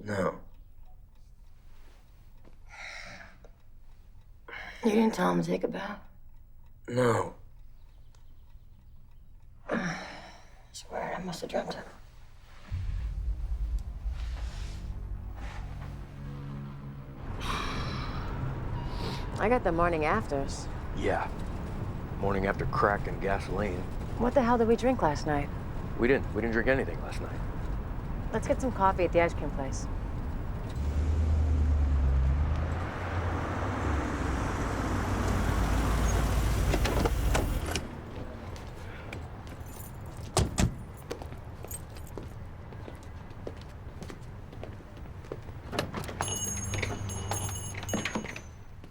No.
You didn't tell him to take a bath?
No.
It's weird. I must have dreamt it.
I got the morning afters.
Yeah. Morning after crack and gasoline.
What the hell did we drink last night?
We didn't drink anything last night.
Let's get some coffee at the ice cream place.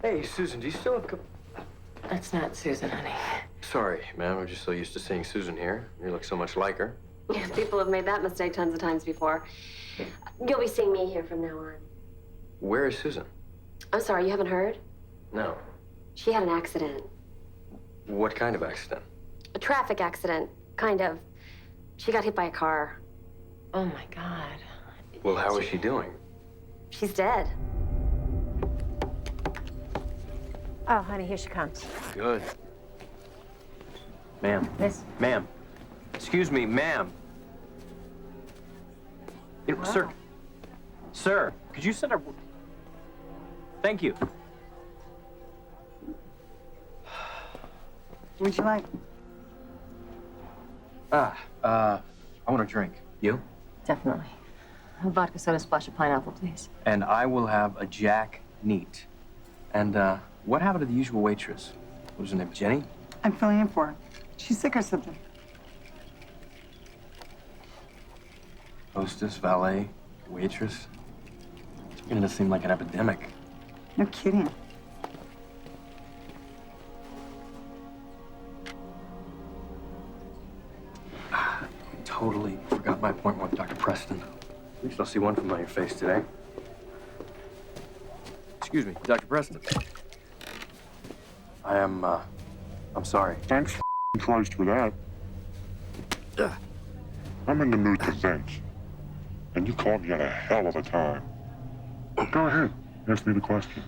Hey, Susan, do you still have
That's not Susan, honey.
Sorry, ma'am. I'm just so used to seeing Susan here. You look so much like her.
Yeah, people have made that mistake tons of times before. You'll be seeing me here from now on.
Where is Susan?
I'm sorry, you haven't heard?
No.
She had an accident.
What kind of accident?
A traffic accident, kind of. She got hit by a car.
Oh, my God.
Well, how is she doing?
She's dead.
Oh, honey, here she comes.
Good. Ma'am.
Miss?
Ma'am. Excuse me, ma'am. Sir. Sir, could you send her... Thank you.
What'd you like?
I want a drink. You?
Definitely. A vodka soda splash of pineapple, please.
And I will have a Jack Neat. And, what happened to the usual waitress? What was her name, Jenny?
I'm filling in for her. She's sick or something.
Hostess, valet, waitress. It's beginning to seem like an epidemic.
No kidding.
I totally forgot my appointment with Dr. Preston. At least I'll see one familiar face today. Excuse me, Dr. Preston. I'm sorry.
Thanks Christ for that. I'm in the mood to vent. And you caught me at a hell of a time. Go ahead. Ask me the question.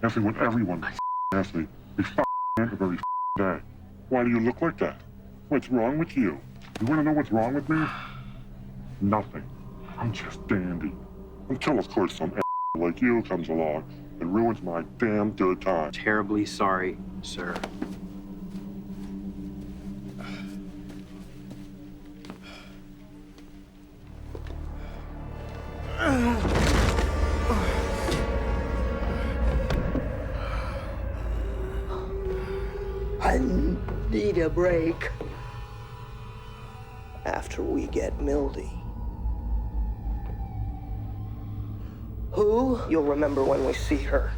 Ask me what everyone asks me. It's every day. Why do you look like that? What's wrong with you? You want to know what's wrong with me? Nothing. I'm just dandy. Until, of course, some like you comes along and ruins my damn good time.
Terribly sorry, sir.
I need a break. After we get Mildy. Who? You'll remember when we see her.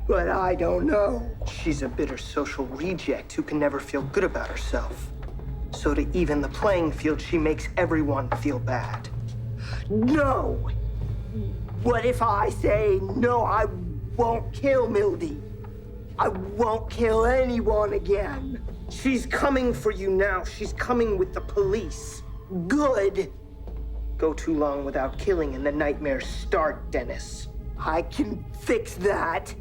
But I don't know. She's a bitter social reject who can never feel good about herself. So to even the playing field, she makes everyone feel bad. No! What if I say, no, I won't kill Mildy? I won't kill anyone again. She's coming for you now. She's coming with the police. Good. Go too long without killing and the nightmares start, Dennis. I can fix that.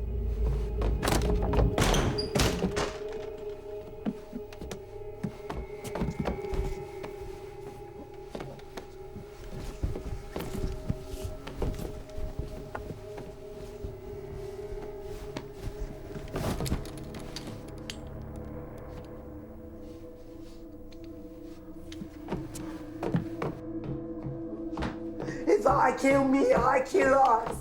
If I kill me, I kill us.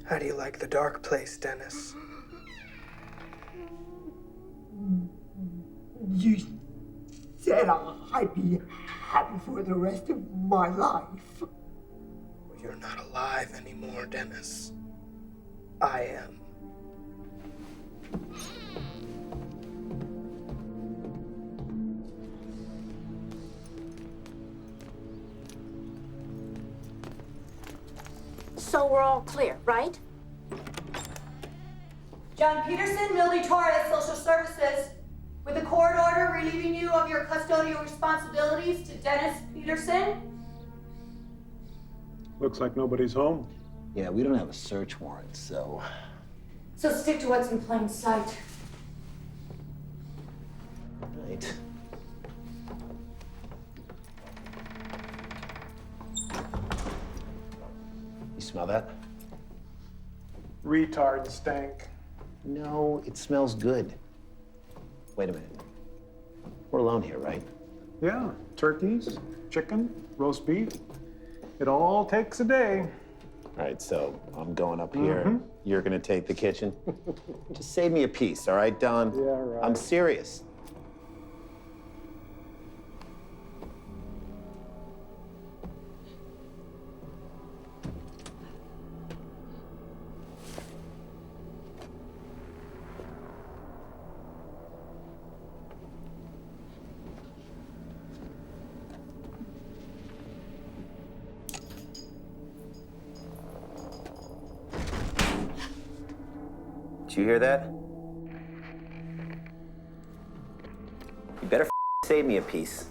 How do you like the dark place, Dennis? You said I'd be happy for the rest of my life.
You're not alive anymore, Dennis. I am.
So we're all clear, right?
John Peterson, Millie Torres, Social Services. With a court order relieving you of your custodial responsibilities to Dennis Peterson.
Looks like nobody's home.
Yeah, we don't have a search warrant, so...
So stick to what's in plain sight.
Right. You smell that?
Retard stank.
No, it smells good. Wait a minute. We're alone here, right?
Yeah, turkeys, chicken, roast beef. It all takes a day.
All right, so I'm going up here. You're gonna take the kitchen. Just save me a piece, all right, Don?
Yeah, right.
I'm serious. Did you hear that? You better save me a piece.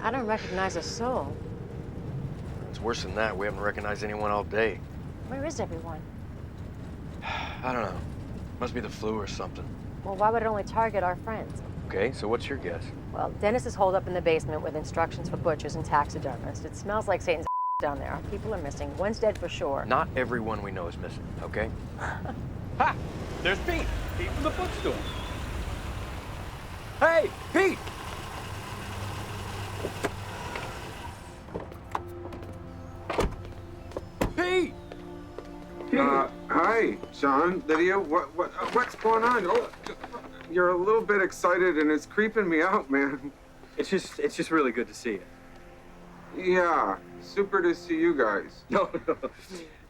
I don't recognize a soul.
It's worse than that. We haven't recognized anyone all day.
Where is everyone?
I don't know. Must be the flu or something.
Well, why would it only target our friends?
Okay, so what's your guess?
Well, Dennis is holed up in the basement with instructions for butchers and taxidermists. It smells like Satan's down there. People are missing. One's dead for sure.
Not everyone we know is missing, okay?
Ha! There's Pete. Pete from the bookstore.
Hey, Pete! Pete!
Hi, John, Lydia. What's going on? Oh, you're a little bit excited, and it's creeping me out, man.
It's just really good to see you.
Yeah, super to see you guys.
No,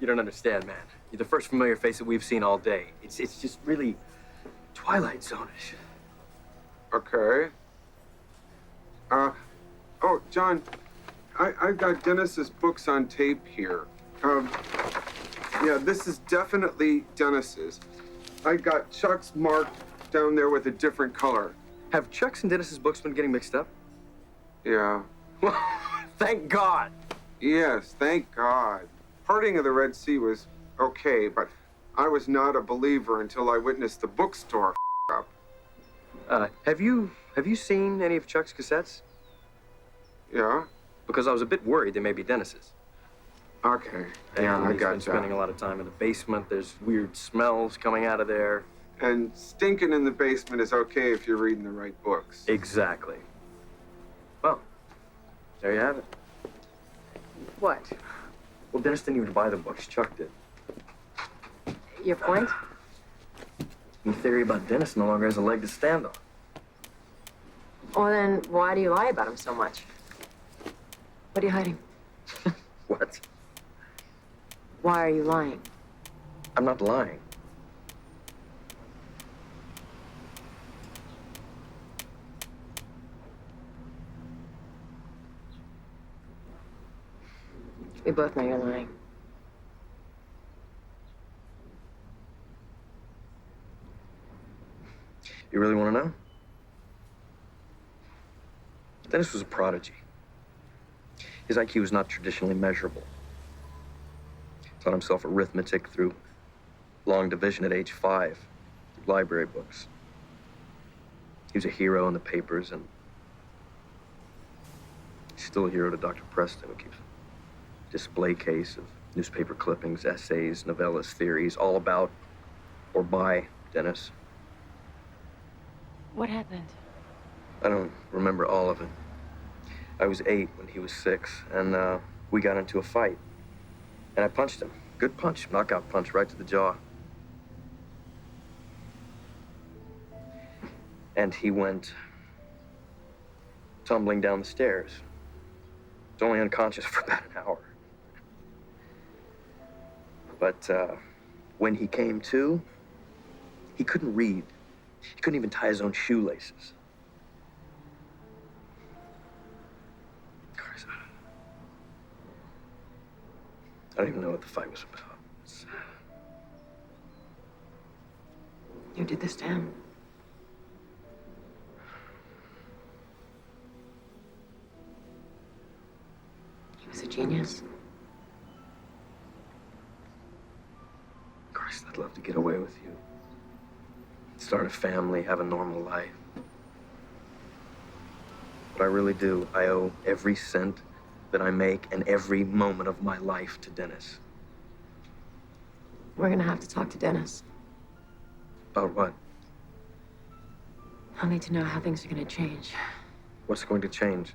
you don't understand, man. You're the first familiar face that we've seen all day. It's just really Twilight Zone-ish.
Okay. Oh, John, I've got Dennis's books on tape here. Yeah, this is definitely Dennis's. I got Chuck's marked down there with a different color.
Have Chuck's and Dennis's books been getting mixed up?
Yeah.
Thank God.
Yes, thank God. Parting of the Red Sea was okay, but I was not a believer until I witnessed the bookstore up.
Have you seen any of Chuck's cassettes?
Yeah?
Because I was a bit worried they may be Dennis's.
Okay. Yeah, I
He's
got
been spending a lot of time in the basement. There's weird smells coming out of there.
And stinking in the basement is okay if you're reading the right books.
Exactly. Well, there you have it.
What?
Well, Dennis didn't even buy the books. Chuck did.
Your point?
Your theory about Dennis no longer has a leg to stand on.
Well, then why do you lie about him so much? What are you hiding?
What?
Why are you lying?
I'm not lying.
We both know you're lying.
You really want to know? Dennis was a prodigy. His IQ was not traditionally measurable. Taught himself arithmetic through long division at age 5, through library books. He was a hero in the papers, and he's still a hero to Dr. Preston, who keeps a display case of newspaper clippings, essays, novellas, theories, all about or by Dennis.
What happened?
I don't remember all of it. I was 8 when he was 6, and we got into a fight. And I punched him. Good punch, knockout punch right to the jaw. And he went tumbling down the stairs. He was only unconscious for about an hour. But when he came to, he couldn't read. He couldn't even tie his own shoelaces. Christ, I don't even know what the fight was about.
You did this to him. He was a genius.
Christ, I'd love to get away with you. Start a family, have a normal life. But I really do. I owe every cent that I make and every moment of my life to Dennis.
We're gonna have to talk to Dennis.
About what?
I'll need to know how things are gonna change.
What's going to change?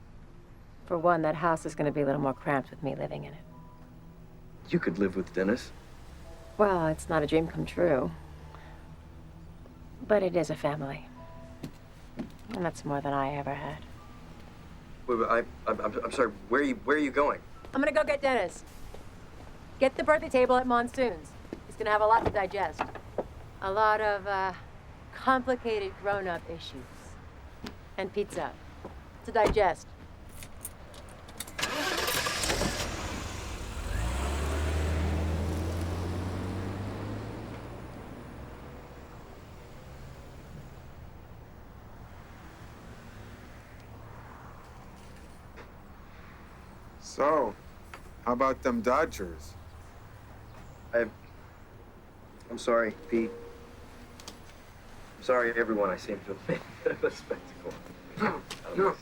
For one, that house is gonna be a little more cramped with me living in it.
You could live with Dennis.
Well, it's not a dream come true. But it is a family. And that's more than I ever had.
Wait, I'm sorry, where are you going?
I'm gonna go get Dennis. Get the birthday table at Monsoon's. He's gonna have a lot to digest. A lot of, complicated grown-up issues. And pizza. To digest.
So, how about them Dodgers?
I'm sorry, Pete. I'm sorry, everyone. I seem to have made a bit of a spectacle.
No,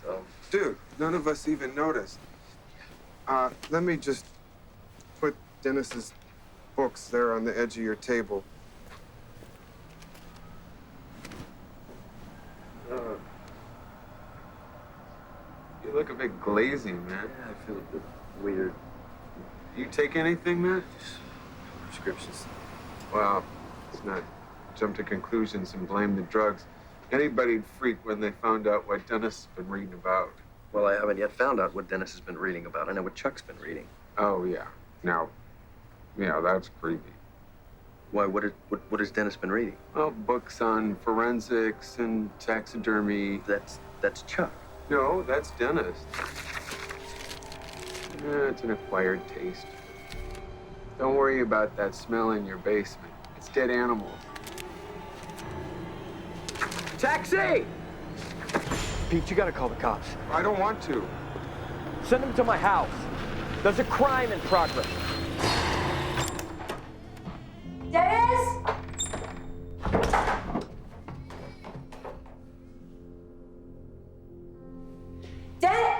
dude, none of us even noticed. Let me just put Dennis's books there on the edge of your table. You look a bit glazy, man.
Yeah, I feel a bit weird.
You take anything, man?
Just prescriptions.
Well, let's not jump to conclusions and blame the drugs. Anybody'd freak when they found out what Dennis has been reading about.
Well, I haven't yet found out what Dennis has been reading about. I know what Chuck's been reading.
Oh, yeah. Now, yeah, that's creepy.
Why, what has Dennis been reading?
Well, books on forensics and taxidermy.
That's Chuck.
No, that's Dennis. It's an acquired taste. Don't worry about that smell in your basement. It's dead animals.
Taxi! Pete, you gotta call the cops.
I don't want to.
Send them to my house. There's a crime in progress.
Dennis? Dennis?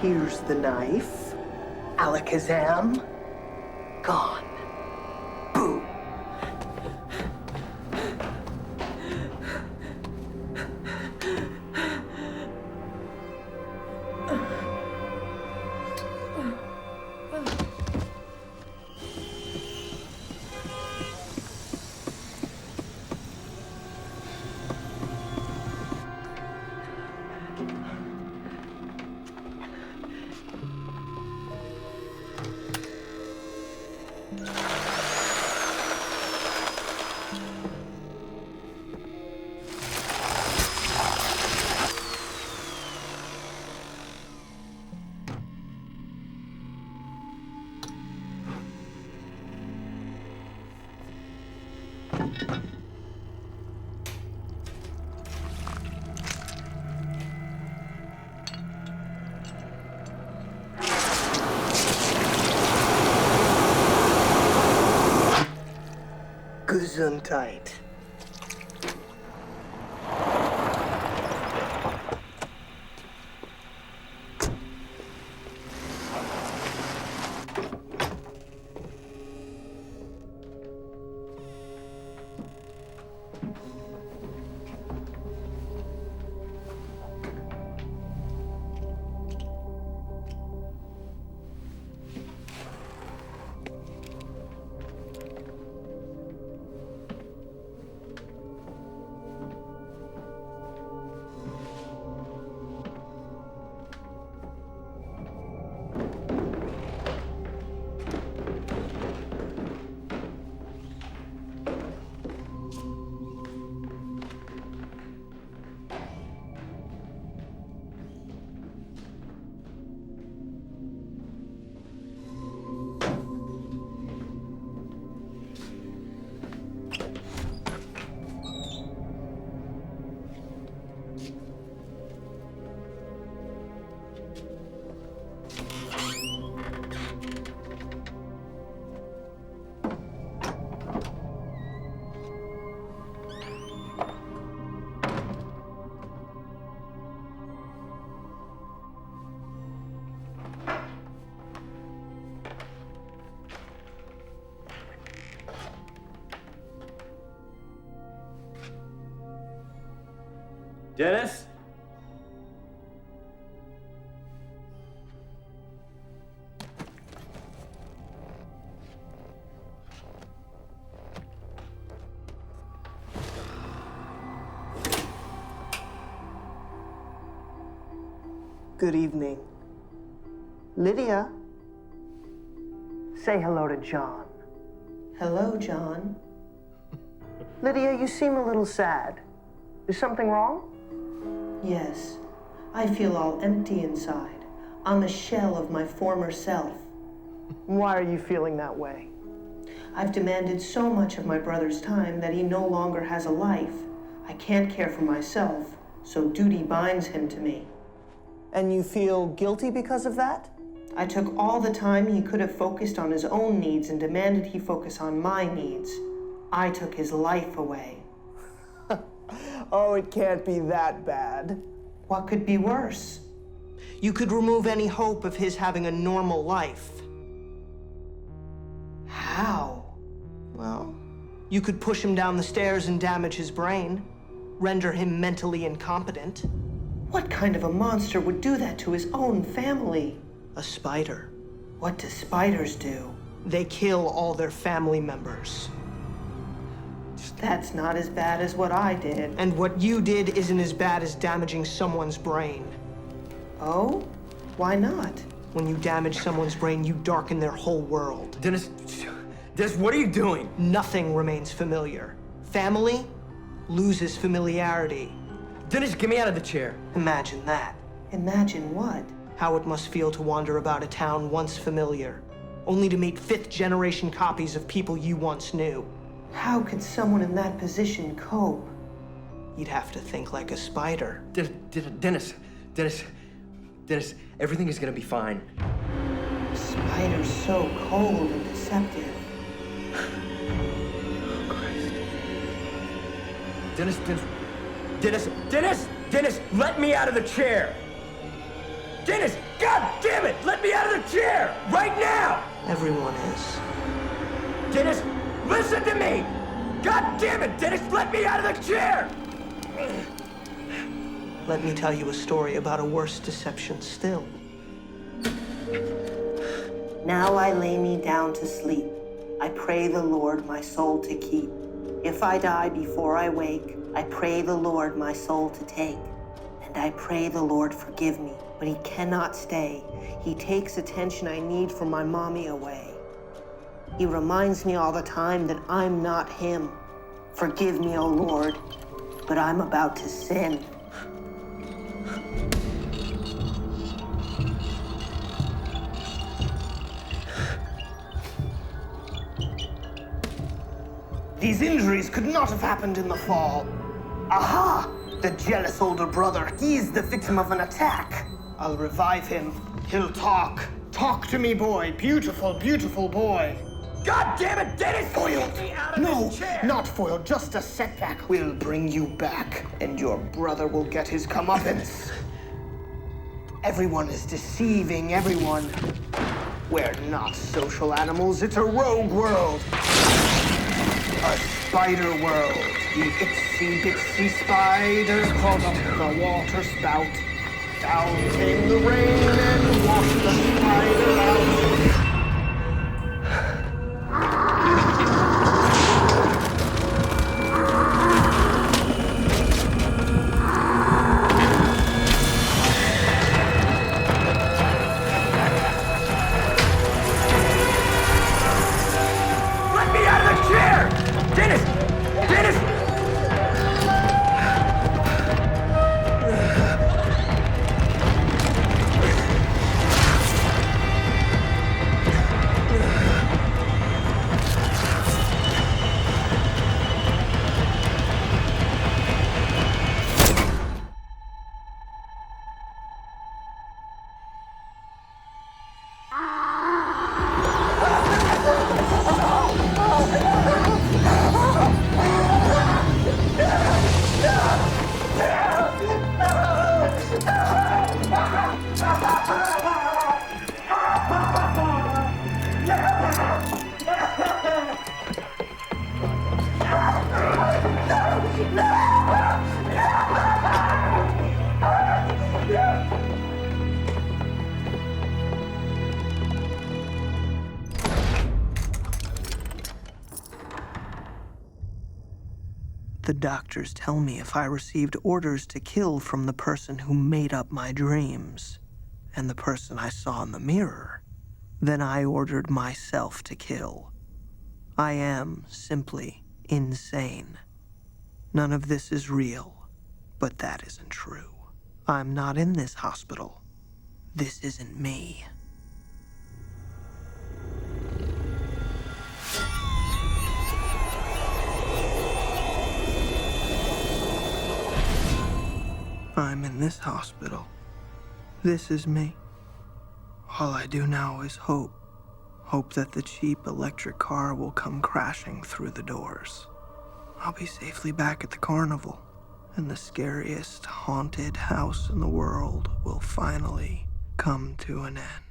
Here's the knife. Alakazam. Gone. Boom. Gesundheit.
Dennis?
Good evening. Lydia? Say hello to John. Hello, John. Lydia, you seem a little sad. Is something wrong? Yes. I feel all empty inside. I'm a shell of my former self. Why are you feeling that way? I've demanded so much of my brother's time that he no longer has a life. I can't care for myself, so duty binds him to me. And you feel guilty because of that? I took all the time he could have focused on his own needs and demanded he focus on my needs. I took his life away.
Oh, it can't be that bad.
What could be worse? You could remove any hope of his having a normal life. How? Well, you could push him down the stairs and damage his brain, render him mentally incompetent. What kind of a monster would do that to his own family? A spider. What do spiders do? They kill all their family members. That's not as bad as what I did. And what you did isn't as bad as damaging someone's brain. Oh? Why not? When you damage someone's brain, you darken their whole world.
Dennis, what are you doing?
Nothing remains familiar. Family loses familiarity.
Dennis, get me out of the chair.
Imagine that. Imagine what? How it must feel to wander about a town once familiar, only to meet fifth-generation copies of people you once knew. How could someone in that position cope? You'd have to think like a spider.
Dennis, everything is gonna be fine.
A spider's so cold and deceptive.
Dennis, let me out of the chair! Dennis, God damn it, let me out of the chair, right now!
Everyone is.
Dennis, listen to me! God damn it, Dennis, let me out of the chair!
Let me tell you a story about a worse deception still. Now I lay me down to sleep. I pray the Lord my soul to keep. If I die before I wake, I pray the Lord my soul to take. And I pray the Lord forgive me, but he cannot stay. He takes attention I need from my mommy away. He reminds me all the time that I'm not him. Forgive me, O Lord, but I'm about to sin. These injuries could not have happened in the fall. Aha! The jealous older brother. He's the victim of an attack. I'll revive him. He'll talk. Talk to me, boy. Beautiful, beautiful boy.
God damn it, Dennis!
Foiled.
Get me out of
No,
this chair.
not foiled. Just a setback. We'll bring you back, and your brother will get his comeuppance. Everyone is deceiving everyone. We're not social animals. It's a rogue world. A spider world. The itsy bitsy spiders crawled up the water spout. Down came the rain and washed the spider out.
Let me out of the chair! Dennis!
The doctors tell me if I received orders to kill from the person who made up my dreams, and the person I saw in the mirror, then I ordered myself to kill. I am simply insane. None of this is real, but that isn't true. I'm not in this hospital. This isn't me. I'm in this hospital. This is me. All I do now is hope. Hope that the cheap electric car will come crashing through the doors. I'll be safely back at the carnival, and the scariest haunted house in the world will finally come to an end.